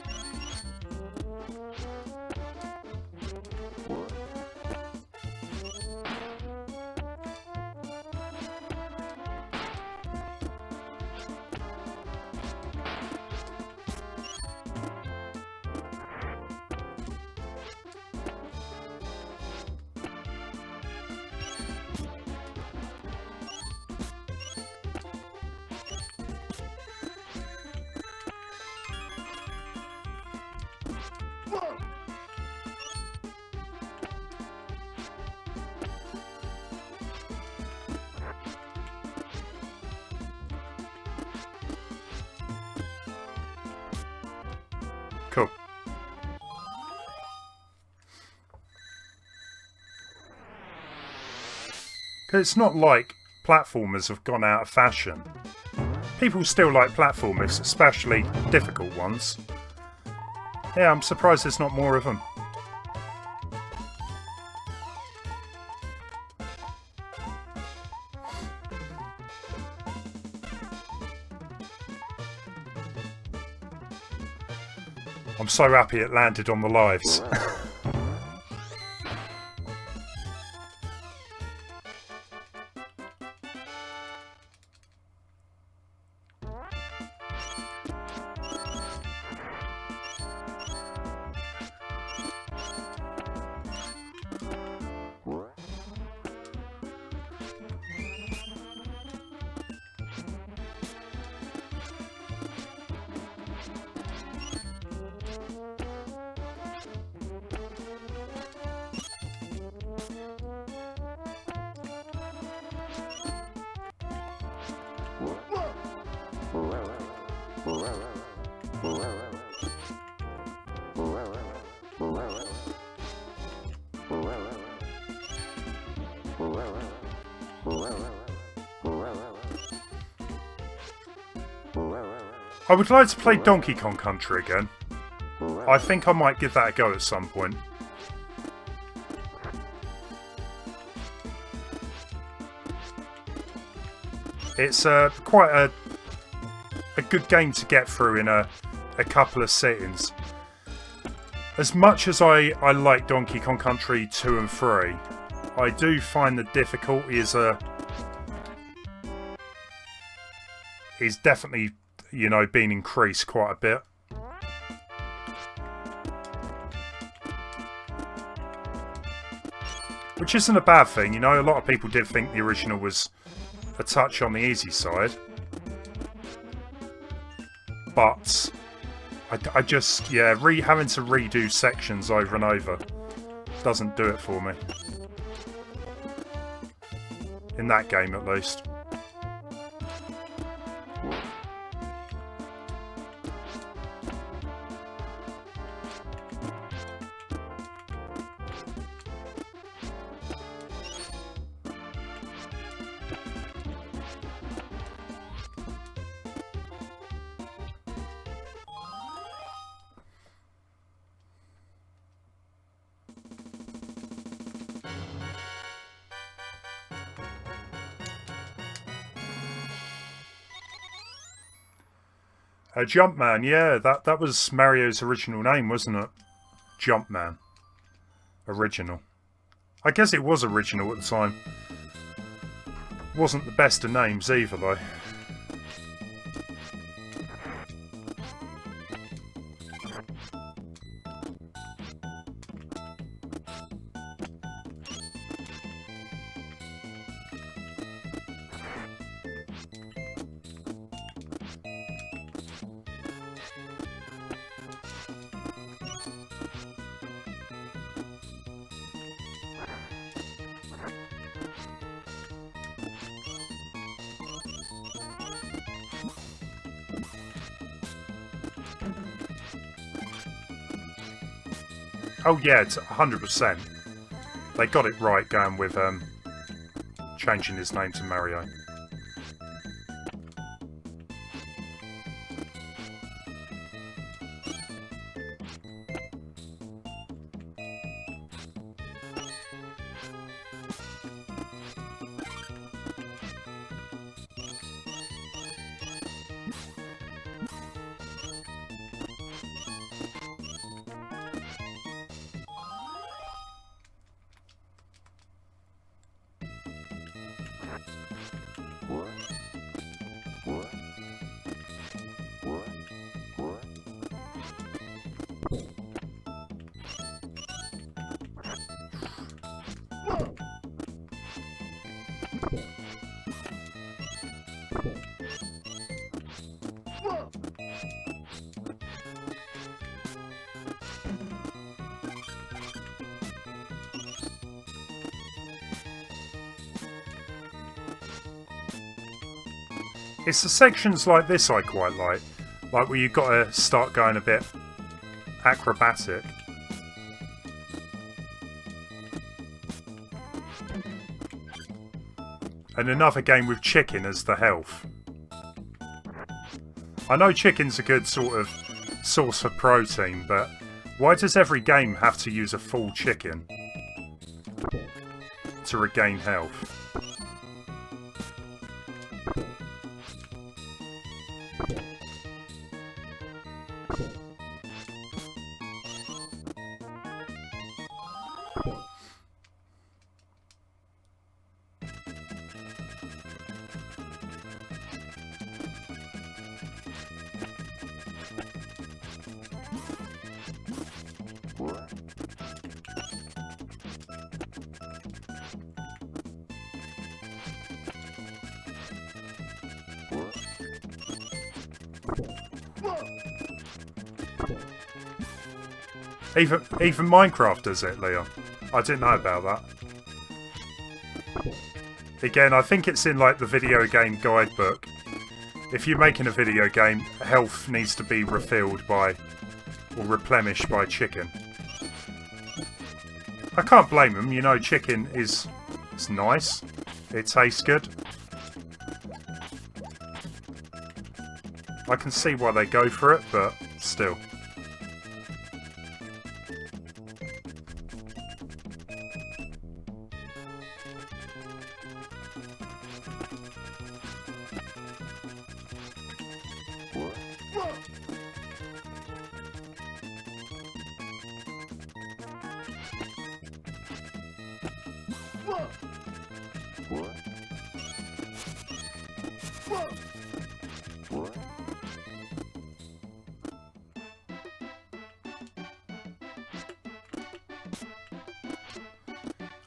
Cool. Because it's not like platformers have gone out of fashion. People still like platformers, especially difficult ones. Yeah, I'm surprised there's not more of them. I'm so happy it landed on the lives. I would like to play Donkey Kong Country again. I think I might give that a go at some point. It's quite a good game to get through in a couple of sittings. As much as I like Donkey Kong Country 2 and 3, I do find the difficulty is definitely, you know, being increased quite a bit. Which isn't a bad thing, you know, a lot of people did think the original was a touch on the easy side. But I just, yeah, having to redo sections over and over doesn't do it for me. In that game, at least. Jumpman, yeah, that was Mario's original name, wasn't it? Jumpman. Original. I guess it was original at the time. Wasn't the best of names either, though. Oh yeah, it's 100%. They got it right going with changing his name to Mario. It's the sections like this I quite like where you've got to start going a bit acrobatic. And another game with chicken as the health. I know chicken's a good sort of source of protein, but why does every game have to use a full chicken to regain health? Even Minecraft does it, Leon. I didn't know about that. Again, I think it's in like the video game guidebook. If you're making a video game, health needs to be refilled by or replenished by chicken. I can't blame them, you know, chicken it's nice. It tastes good. I can see why they go for it, but still.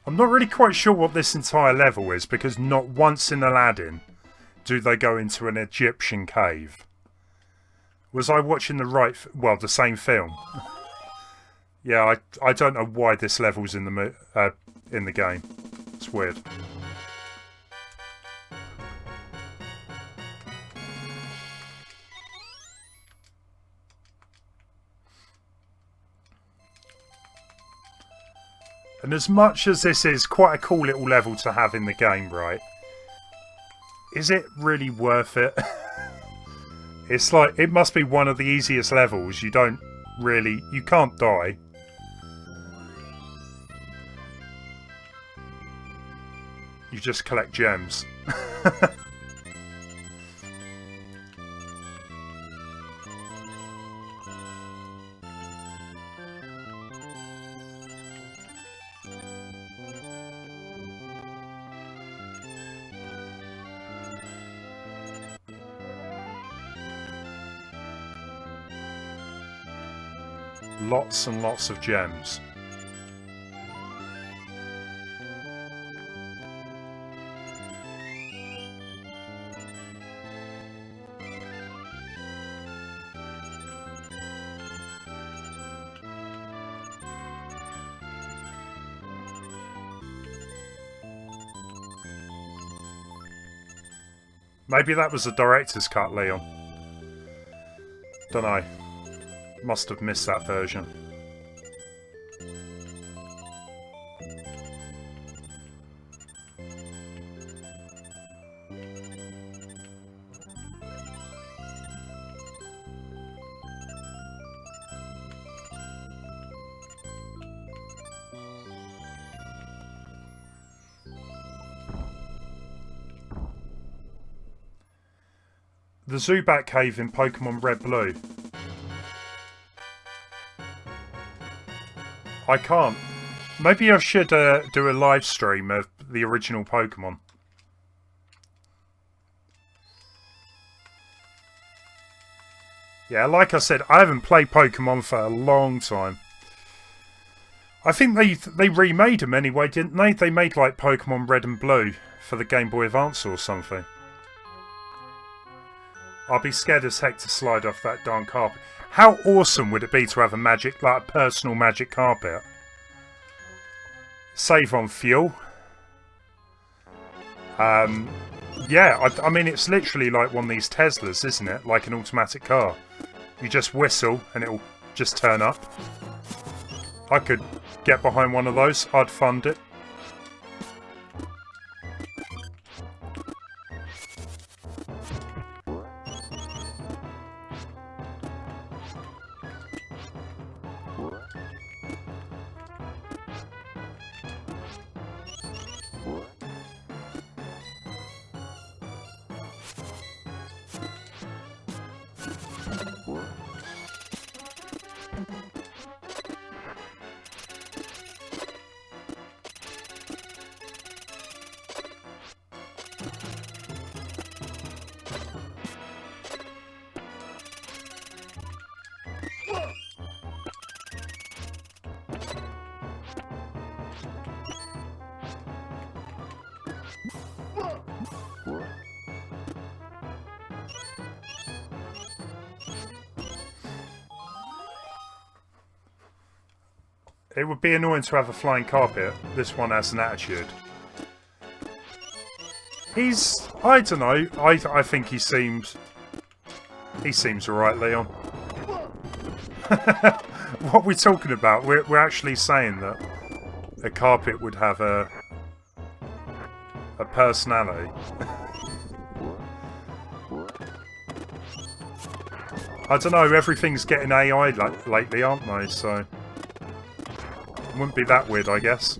I'm not really quite sure what this entire level is, because not once in Aladdin do they go into an Egyptian cave. Was I watching the same film? Yeah, I don't know why this level's in the game. It's weird. And as much as this is quite a cool little level to have in the game, right? Is it really worth it? It's like, it must be one of the easiest levels. You can't die. You just collect gems. Lots and lots of gems. Maybe that was the director's cut, Leon. Dunno. Must have missed that version. The Zubat Cave in Pokemon Red Blue. I can't. Maybe I should do a live stream of the original Pokemon. Yeah, like I said, I haven't played Pokemon for a long time. I think they remade them anyway, didn't they? They made like Pokemon Red and Blue for the Game Boy Advance or something. I'll be scared as heck to slide off that darn carpet. How awesome would it be to have a magic, like a personal magic carpet? Save on fuel. Yeah, I mean, it's literally like one of these Teslas, isn't it? Like an automatic car. You just whistle and it'll just turn up. I could get behind one of those. I'd fund it. It would be annoying to have a flying carpet. This one has an attitude. I don't know. I think he seems alright, Leon. What are we talking about? We're actually saying that a carpet would have a personality. I don't know. Everything's getting AI lately, aren't they? So. Wouldn't be that weird, I guess.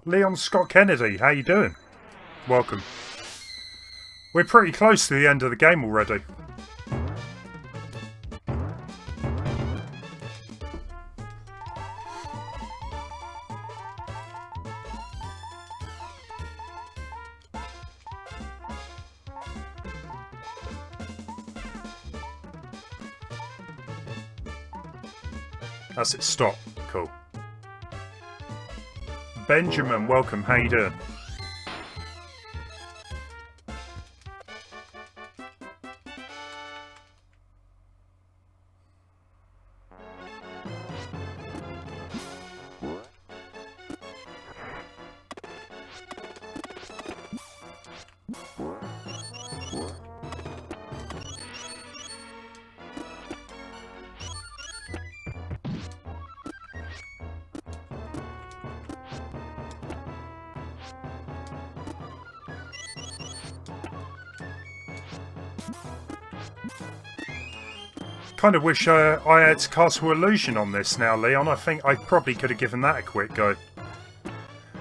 Leon Scott Kennedy, how you doing? Welcome. We're pretty close to the end of the game already. That's it, stop. Cool. Benjamin, welcome. How you doing? Kind of wish I had Castle Illusion on this now, Leon. I think I probably could have given that a quick go.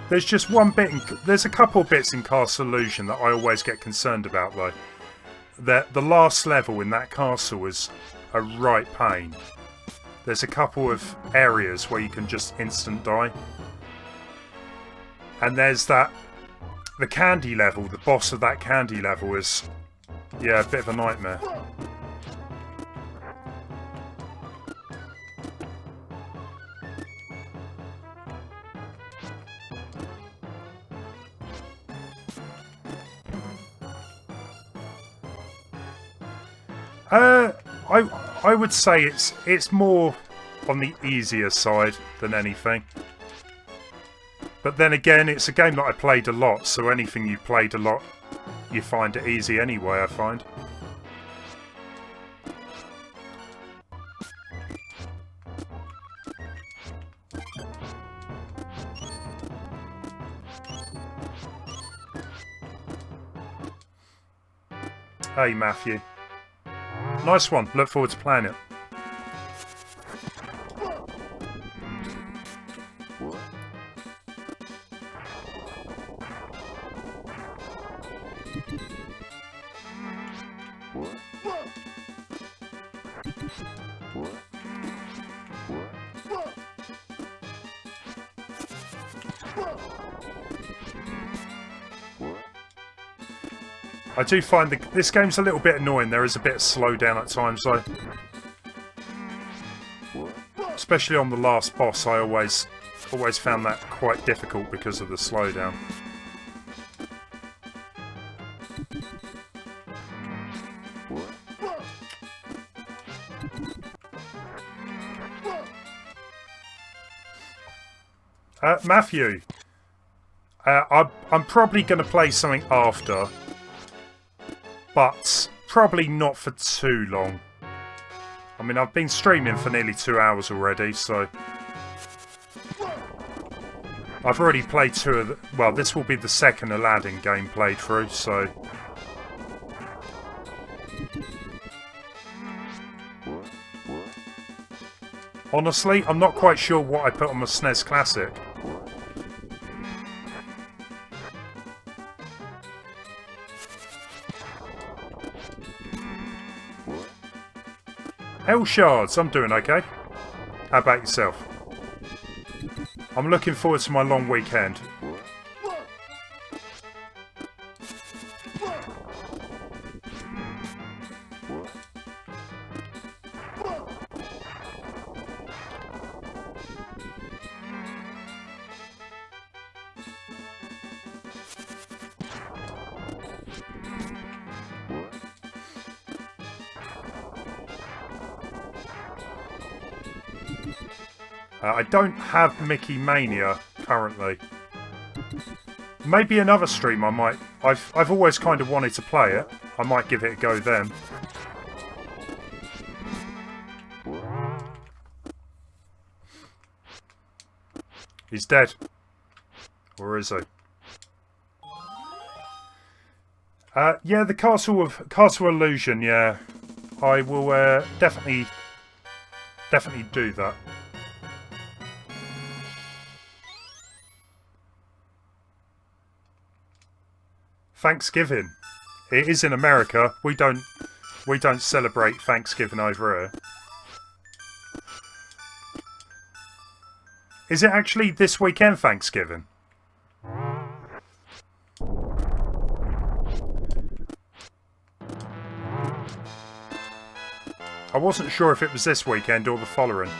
There's just one bit, there's a couple bits in Castle Illusion that I always get concerned about though. The last level in that castle is a right pain. There's a couple of areas where you can just instant die. And there's the candy level, the boss of that candy level is, yeah, a bit of a nightmare. I would say it's more on the easier side than anything. But then again, it's a game that I played a lot, so anything you played a lot, you find it easy anyway, I find. Hey, Matthew. Nice one. Look forward to playing it. I do find this game's a little bit annoying. There is a bit of slowdown at times, though. Especially on the last boss, I always found that quite difficult because of the slowdown. Matthew, I'm probably going to play something after. But probably not for too long. I mean, I've been streaming for nearly 2 hours already, so... I've already played 2 of the... Well, this will be the second Aladdin game played through, so... Honestly, I'm not quite sure what I put on my SNES Classic. Hell Shards, I'm doing okay. How about yourself? I'm looking forward to my long weekend. I don't have Mickey Mania currently. Maybe another stream I might... I've always kind of wanted to play it. I might give it a go then. He's dead. Or is he? Yeah, the Castle Illusion, yeah. I will definitely do that. Thanksgiving. It is in America. We don't celebrate Thanksgiving over here. Is it actually this weekend Thanksgiving? I wasn't sure if it was this weekend or the following.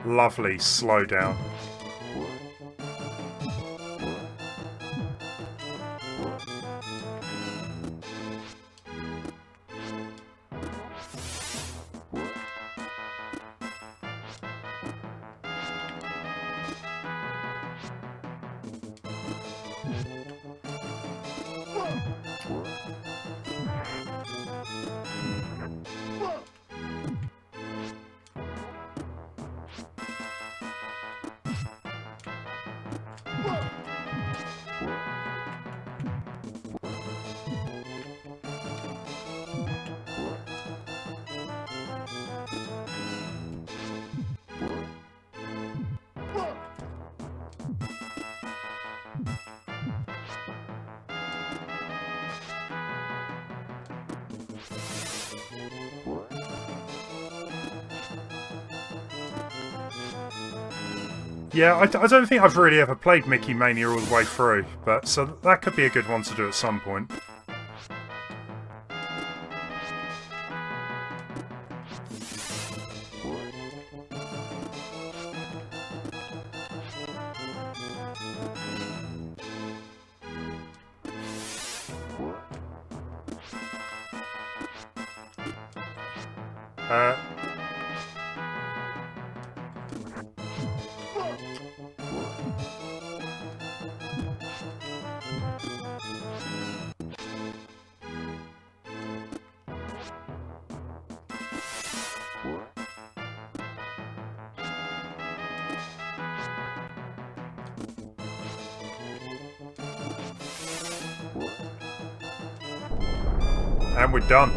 Lovely slowdown. Yeah, I don't think I've really ever played Mickey Mania all the way through, but so that could be a good one to do at some point. And we're done.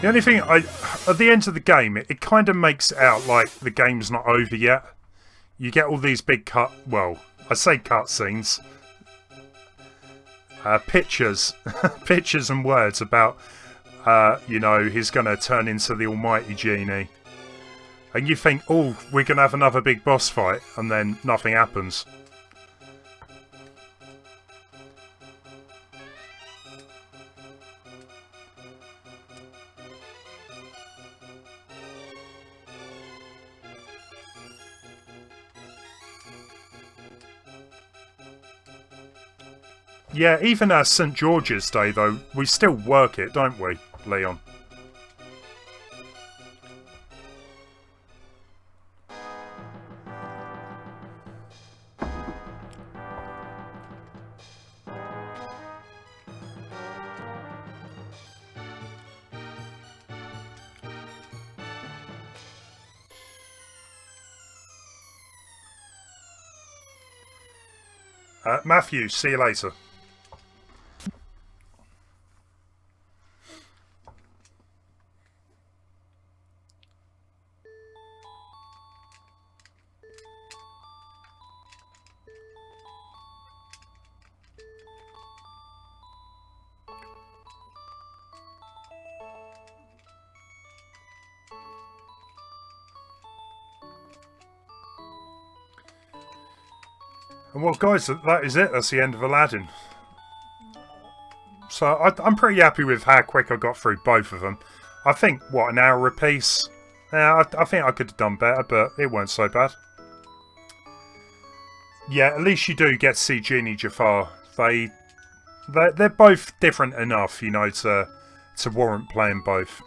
The only thing, at the end of the game, it kind of makes it out like the game's not over yet. You get all these big well, I say cutscenes. Pictures. Pictures and words about, you know, he's going to turn into the almighty genie. And you think, oh, we're going to have another big boss fight, and then nothing happens. Yeah, even as St. George's Day, though, we still work it, don't we, Leon? Matthew, see you later. And well, guys, that is it. That's the end of Aladdin. So I'm pretty happy with how quick I got through both of them. I think, what, an hour apiece? Yeah, I think I could have done better, but it weren't so bad. Yeah, at least you do get to see Genie Jafar. They're both different enough, you know, to warrant playing both.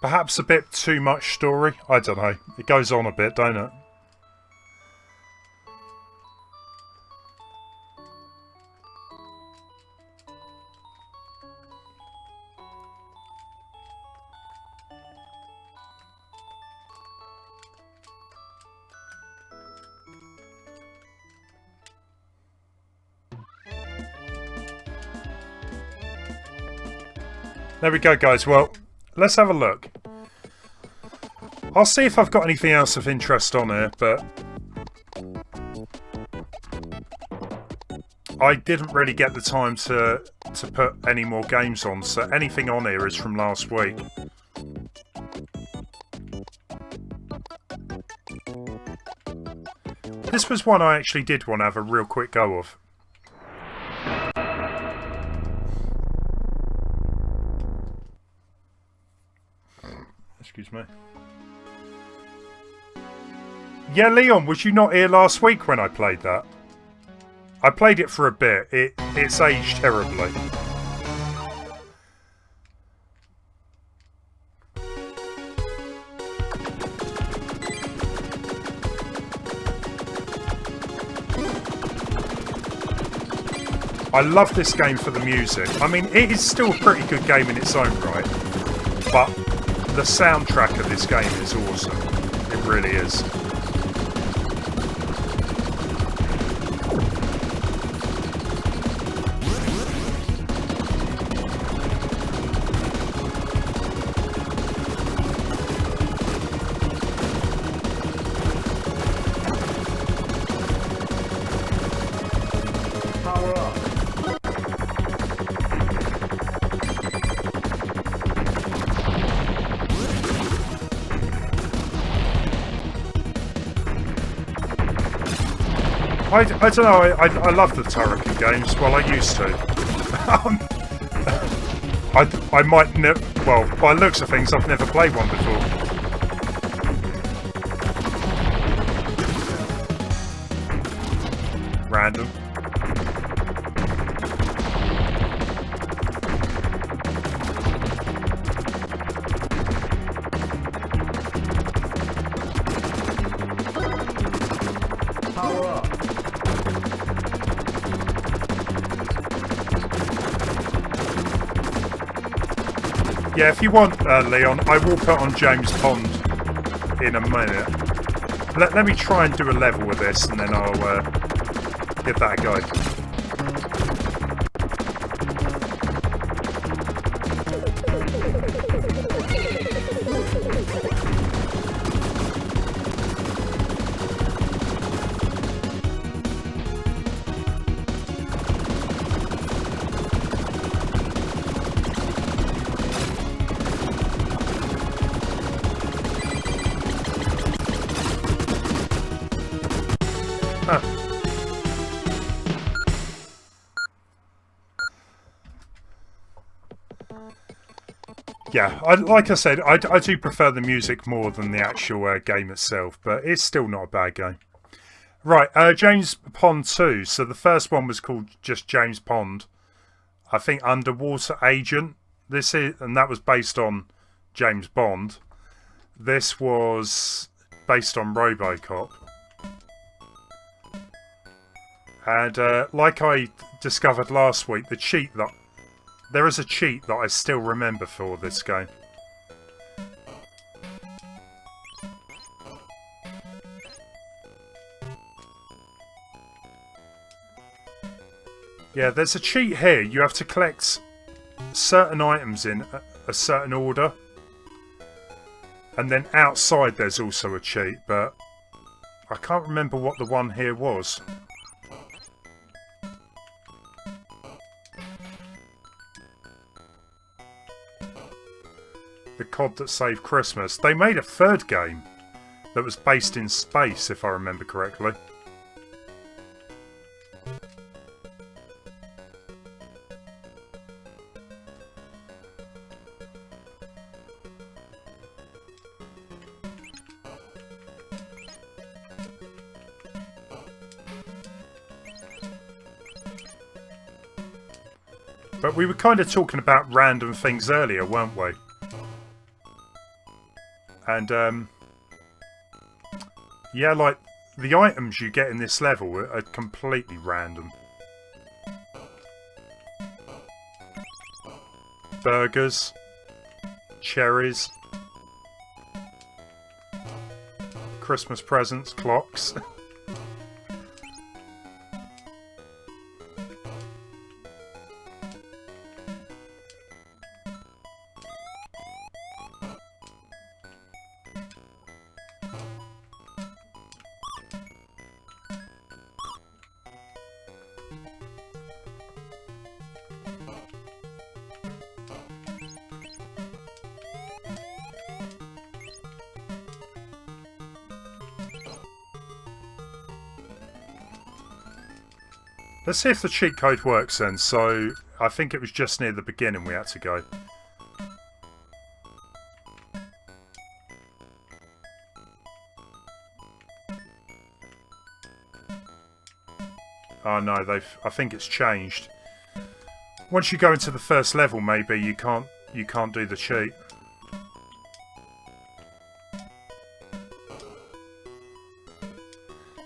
Perhaps a bit too much story? I don't know. It goes on a bit, don't it? There we go, guys. Well, let's have a look. I'll see if I've got anything else of interest on here, but I didn't really get the time to put any more games on, so anything on here is from last week. This was one I actually did want to have a real quick go of. Excuse me. Yeah, Leon, was you not here last week when I played that? I played it for a bit. It's aged terribly. I love this game for the music. I mean, it is still a pretty good game in its own right, but the soundtrack of this game is awesome. It really is. I don't know, I love the Turrican games. Well, I used to. I might never... Well, by the looks of things, I've never played one before. Random. Power up. Yeah, if you want, Leon, I will put on James Pond in a minute. Let me try and do a level with this, and then I'll give that a go. Yeah, like I said, I do prefer the music more than the actual game itself, but it's still not a bad game. Right, James Pond 2. So the first one was called just James Pond. I think Underwater Agent. And that was based on James Bond. This was based on RoboCop. And like I discovered last week, there is a cheat that I still remember for this game. Yeah, there's a cheat here. You have to collect certain items in a certain order. And then outside there's also a cheat, but I can't remember what the one here was. The COD that saved Christmas. They made a third game that was based in space, if I remember correctly. But we were kind of talking about random things earlier, weren't we? And, yeah, like, the items you get in this level are completely random. Burgers. Cherries. Christmas presents. Clocks. Let's see if the cheat code works then. So, I think it was just near the beginning we had to go. Oh no, I think it's changed. Once you go into the first level, maybe you can't do the cheat.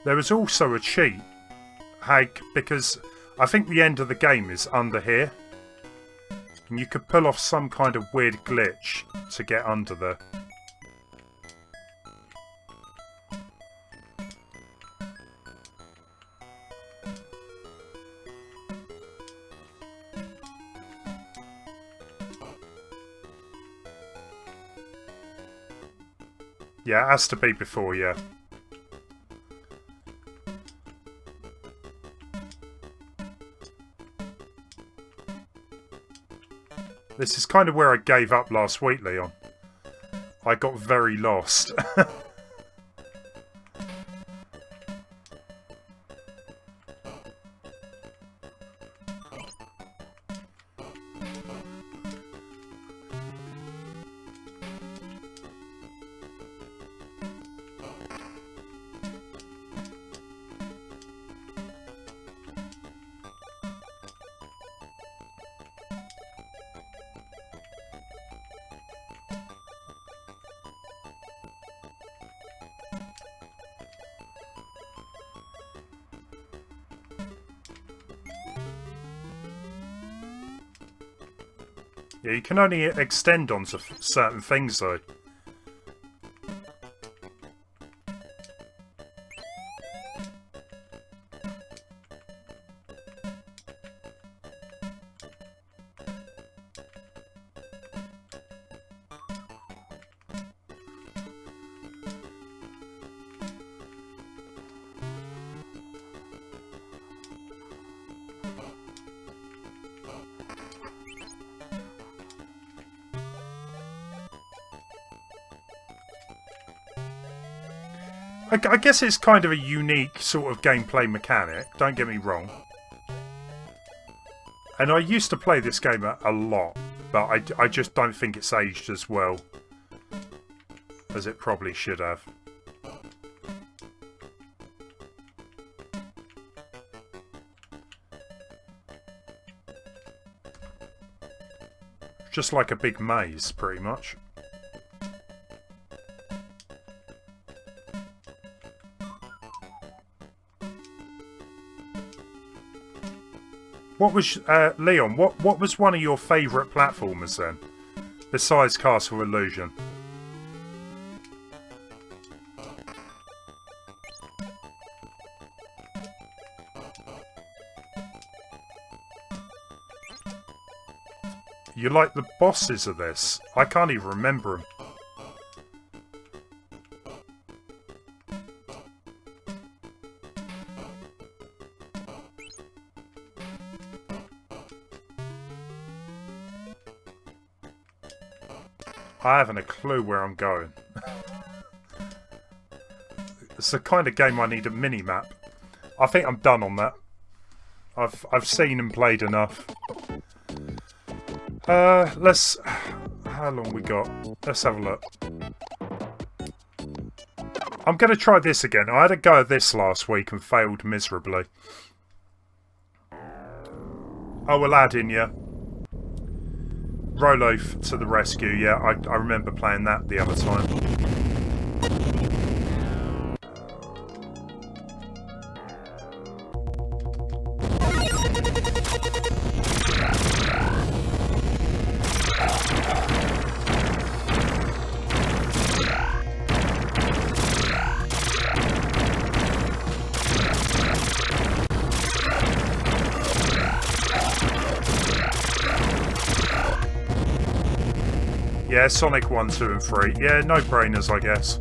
There was also a cheat, because I think the end of the game is under here. And you could pull off some kind of weird glitch to get under there. Yeah, it has to be before, yeah. This is kind of where I gave up last week, Leon. I got very lost. Yeah, you can only extend onto certain things, though. I guess it's kind of a unique sort of gameplay mechanic, don't get me wrong. And I used to play this game a lot, but I just don't think it's aged as well as it probably should have. Just like a big maze, pretty much. What was, Leon, what was one of your favourite platformers then? Besides Castle Illusion? You like the bosses of this? I can't even remember them. I haven't a clue where I'm going. It's the kind of game I need a mini-map. I think I'm done on that. I've seen and played enough. Let's... How long we got? Let's have a look. I'm going to try this again. I had a go at this last week and failed miserably. Oh, Aladdin, yeah. Rolo to the rescue, yeah, I remember playing that the other time. Yeah, Sonic 1, 2 and 3. Yeah, no-brainers, I guess.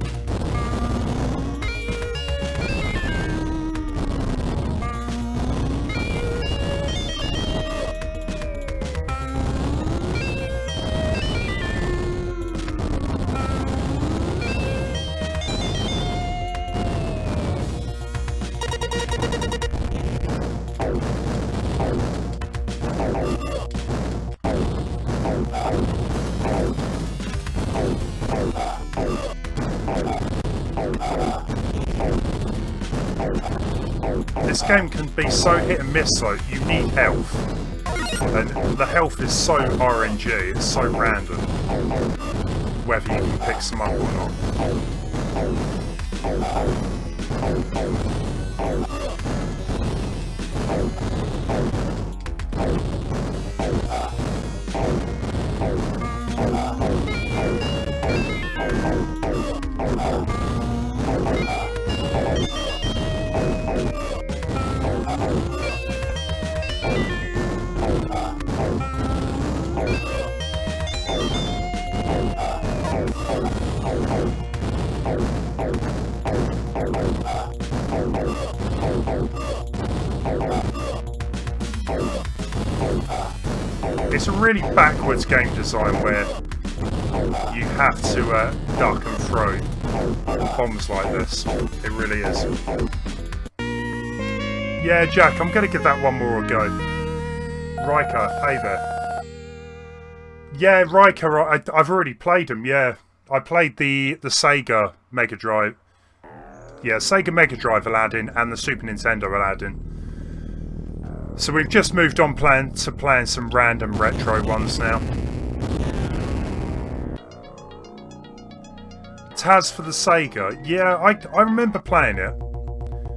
This game can be so hit and miss though, you need health. And the health is so RNG, it's so random. Whether you can pick some up or not. It's a really backwards game design where you have to duck and throw bombs like this. It really is. Yeah, Jack, I'm going to give that one more a go. Riker, hey there. Yeah, Riker, I've already played them, yeah. I played the Sega Megadrive. Yeah, Sega Megadrive Aladdin and the Super Nintendo Aladdin. So we've just moved on to playing some random retro ones now. Taz for the Sega. Yeah, I remember playing it.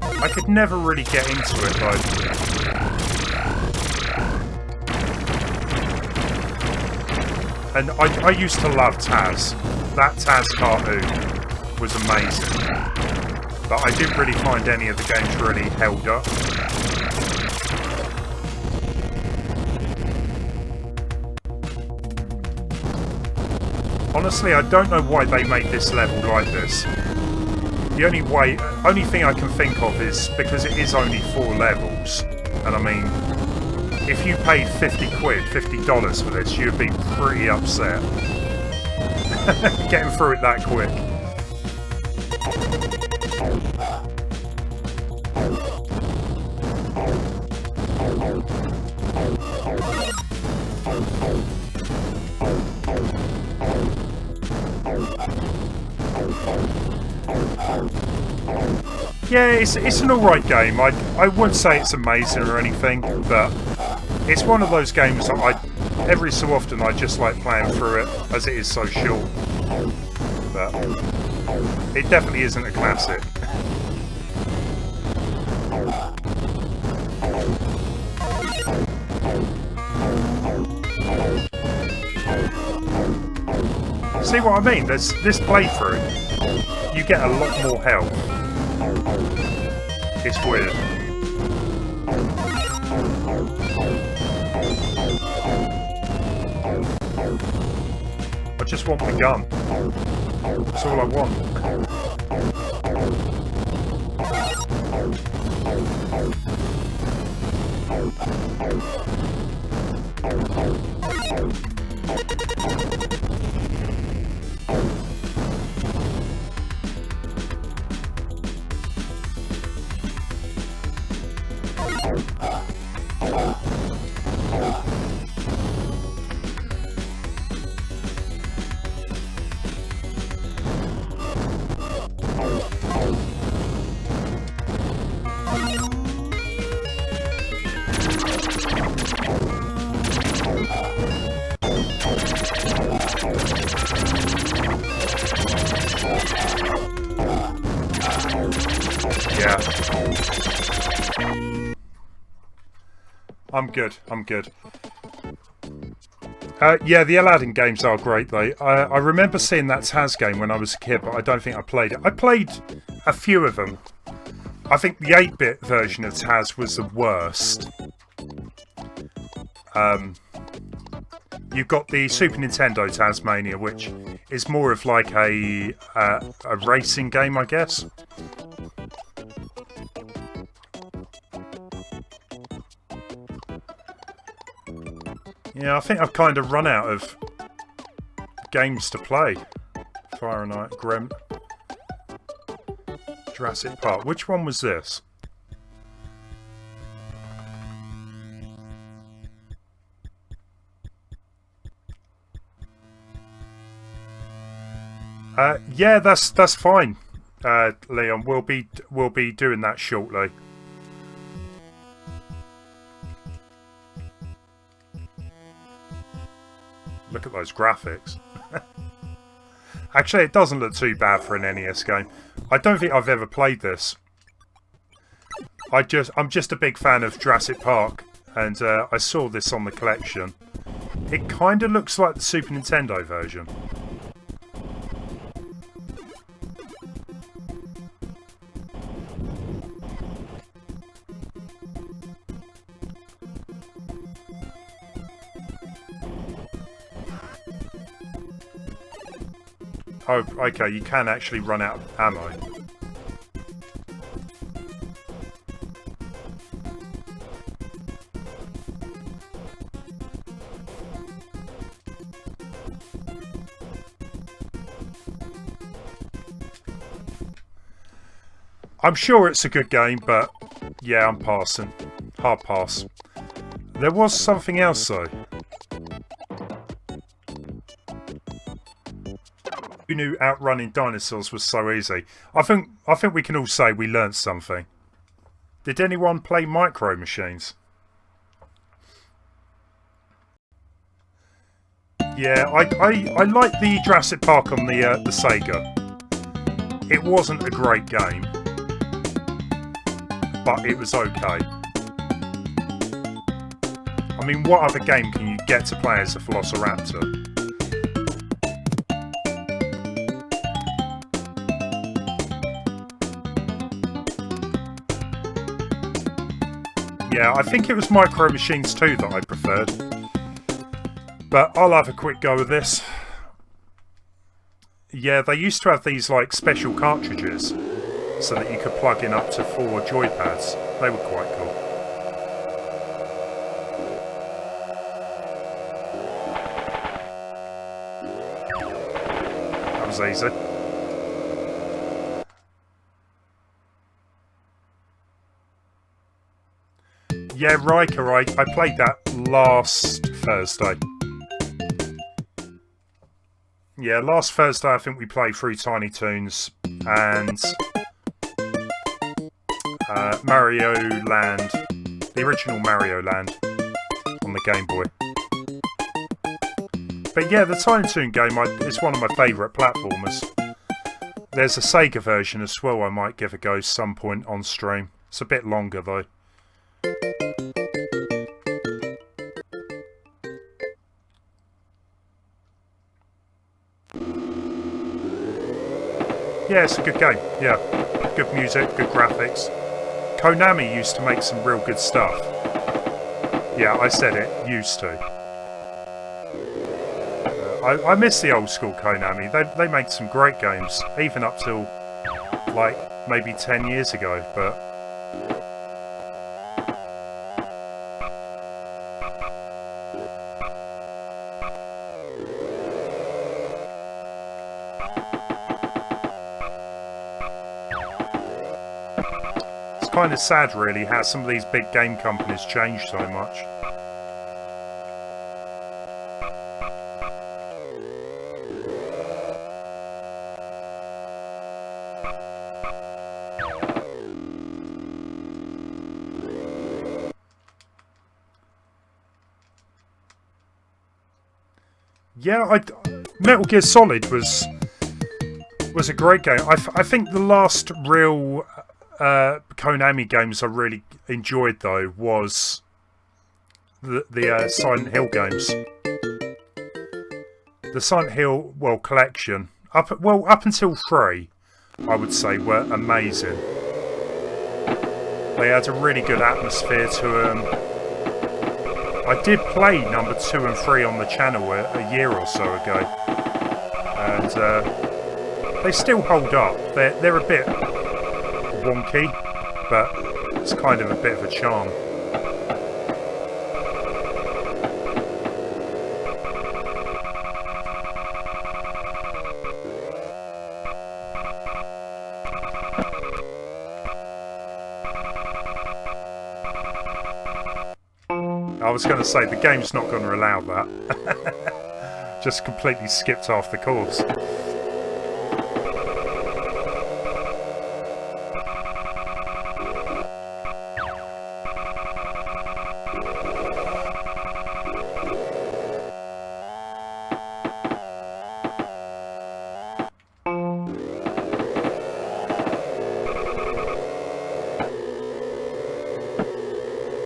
I could never really get into it though. And I used to love Taz. That Taz cartoon was amazing. But I didn't really find any of the games really held up. Honestly, I don't know why they made this level like this. The only thing I can think of is because it is only 4 levels. And I mean, if you paid $50 for this, you'd be pretty upset. Getting through it that quick. Yeah, it's an alright game. I wouldn't say it's amazing or anything, but it's one of those games that every so often I just like playing through it, as it is so short. But it definitely isn't a classic. See what I mean? There's this playthrough, you get a lot more health. It's weird. I just want my gun. That's all I want. Yeah. I'm good. I'm good. Yeah, the Aladdin games are great though. I remember seeing that Taz game when I was a kid, but I don't think I played it. I played a few of them. I think the 8-bit version of Taz was the worst. You've got the Super Nintendo Tasmania, which is more of like a racing game, I guess. Yeah, I think I've kind of run out of games to play. Fire and Ice, Grim, Jurassic Park. Which one was this? Yeah, that's fine, Leon. We'll be doing that shortly. Look at those graphics. Actually, it doesn't look too bad for an NES game. I don't think I've ever played this. I'm just a big fan of Jurassic Park, and I saw this on the collection. It kind of looks like the Super Nintendo version. Oh, okay, you can actually run out of ammo. I'm sure it's a good game, but yeah, I'm passing. Hard pass. There was something else though. Who knew outrunning dinosaurs was so easy? I think we can all say we learnt something. Did anyone play Micro Machines? Yeah, I like the Jurassic Park on the Sega. It wasn't a great game, but it was okay. I mean, what other game can you get to play as a Velociraptor? Yeah, I think it was Micro Machines 2 that I preferred. But I'll have a quick go with this. Yeah, they used to have these like special cartridges so that you could plug in up to 4 joypads. They were quite cool. That was easy. Yeah, Riker, I played that last Thursday. Yeah, last Thursday I think we played through Tiny Toons and Mario Land, the original Mario Land on the Game Boy. But yeah, the Tiny Toon game is one of my favourite platformers. There's a Sega version as well I might give a go some point on stream. It's a bit longer though. Yeah, it's a good game. Yeah, good music, good graphics. Konami used to make some real good stuff. Yeah, I said it, used to. I miss the old school Konami. They made some great games, even up till like maybe 10 years ago, but kind of sad really how some of these big game companies change so much. Yeah, Metal Gear Solid was a great game. I think the last real Konami games I really enjoyed though was the Silent Hill games. The Silent Hill collection up until 3, I would say, were amazing. They had a really good atmosphere to them. I did play number 2 and 3 on the channel a year or so ago, and they still hold up. They're a bit wonky, but it's kind of a bit of a charm. I was going to say, the game's not going to allow that. Just completely skipped half the course.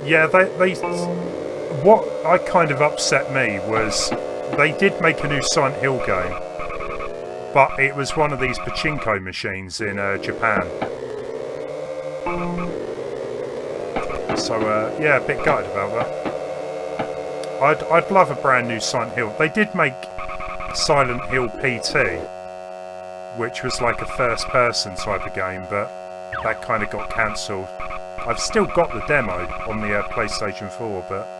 Yeah, they what I kind of upset me was they did make a new Silent Hill game, but it was one of these pachinko machines in Japan. So yeah, a bit gutted about that. I'd love a brand new Silent Hill. They did make Silent Hill PT, which was like a first-person type of game, but that kind of got cancelled. I've still got the demo on the PlayStation 4, but...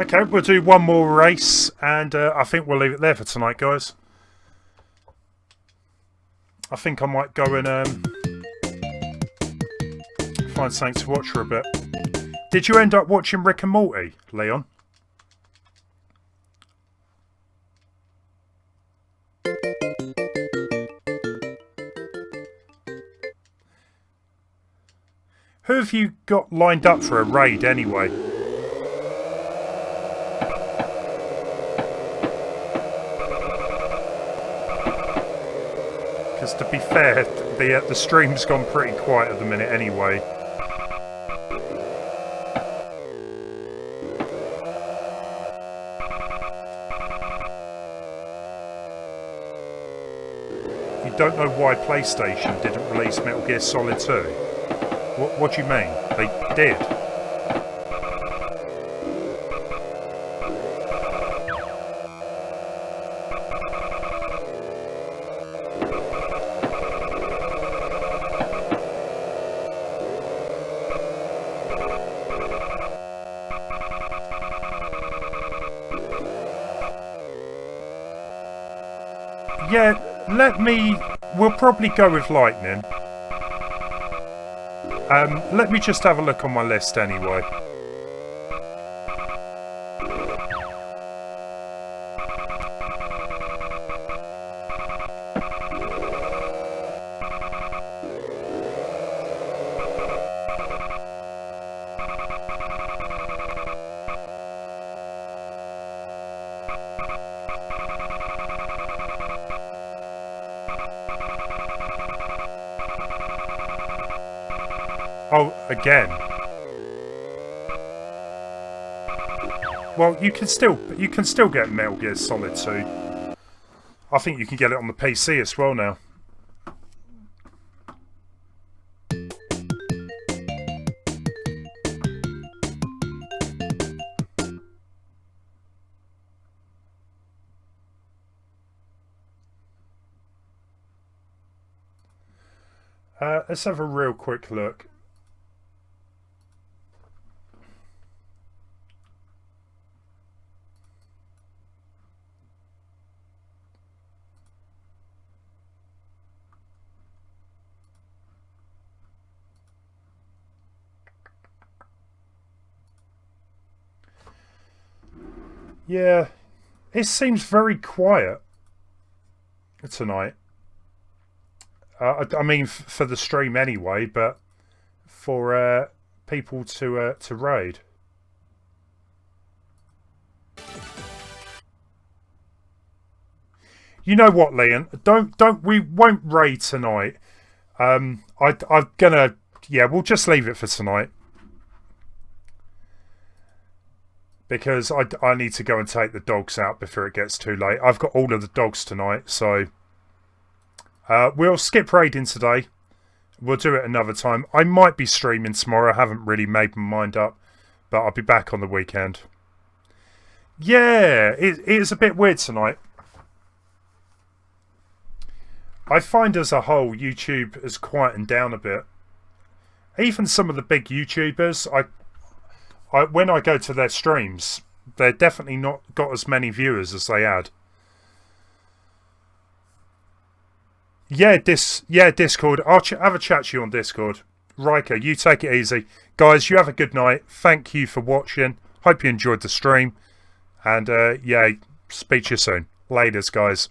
Okay, we'll do one more race, and I think we'll leave it there for tonight, guys. I think I might go and find something to watch for a bit. Did you end up watching Rick and Morty, Leon? Who have you got lined up for a raid anyway? Because to be fair, the stream's gone pretty quiet at the minute anyway. You don't know why PlayStation didn't release Metal Gear Solid 2? What do you mean? They did. Yeah, we'll probably go with Lightning. Let me just have a look on my list anyway. Oh, again. Well, you can still get Metal Gear Solid 2. I think you can get it on the PC as well now. Let's have a real quick look. Yeah, it seems very quiet tonight. I mean, for the stream anyway, but for people to raid. You know what, Leon? We won't raid tonight. I'm gonna. Yeah, we'll just leave it for tonight. Because I need to go and take the dogs out before it gets too late. I've got all of the dogs tonight, so we'll skip raiding today. We'll do it another time. I might be streaming tomorrow. I haven't really made my mind up, but I'll be back on the weekend. Yeah, it is a bit weird tonight. I find as a whole YouTube has quietened down a bit. Even some of the big YouTubers, when I go to their streams, they're definitely not got as many viewers as they had. Yeah, Discord. I'll have a chat to you on Discord. Riker, you take it easy. Guys, you have a good night. Thank you for watching. Hope you enjoyed the stream. And, yeah, speak to you soon. Laters, guys.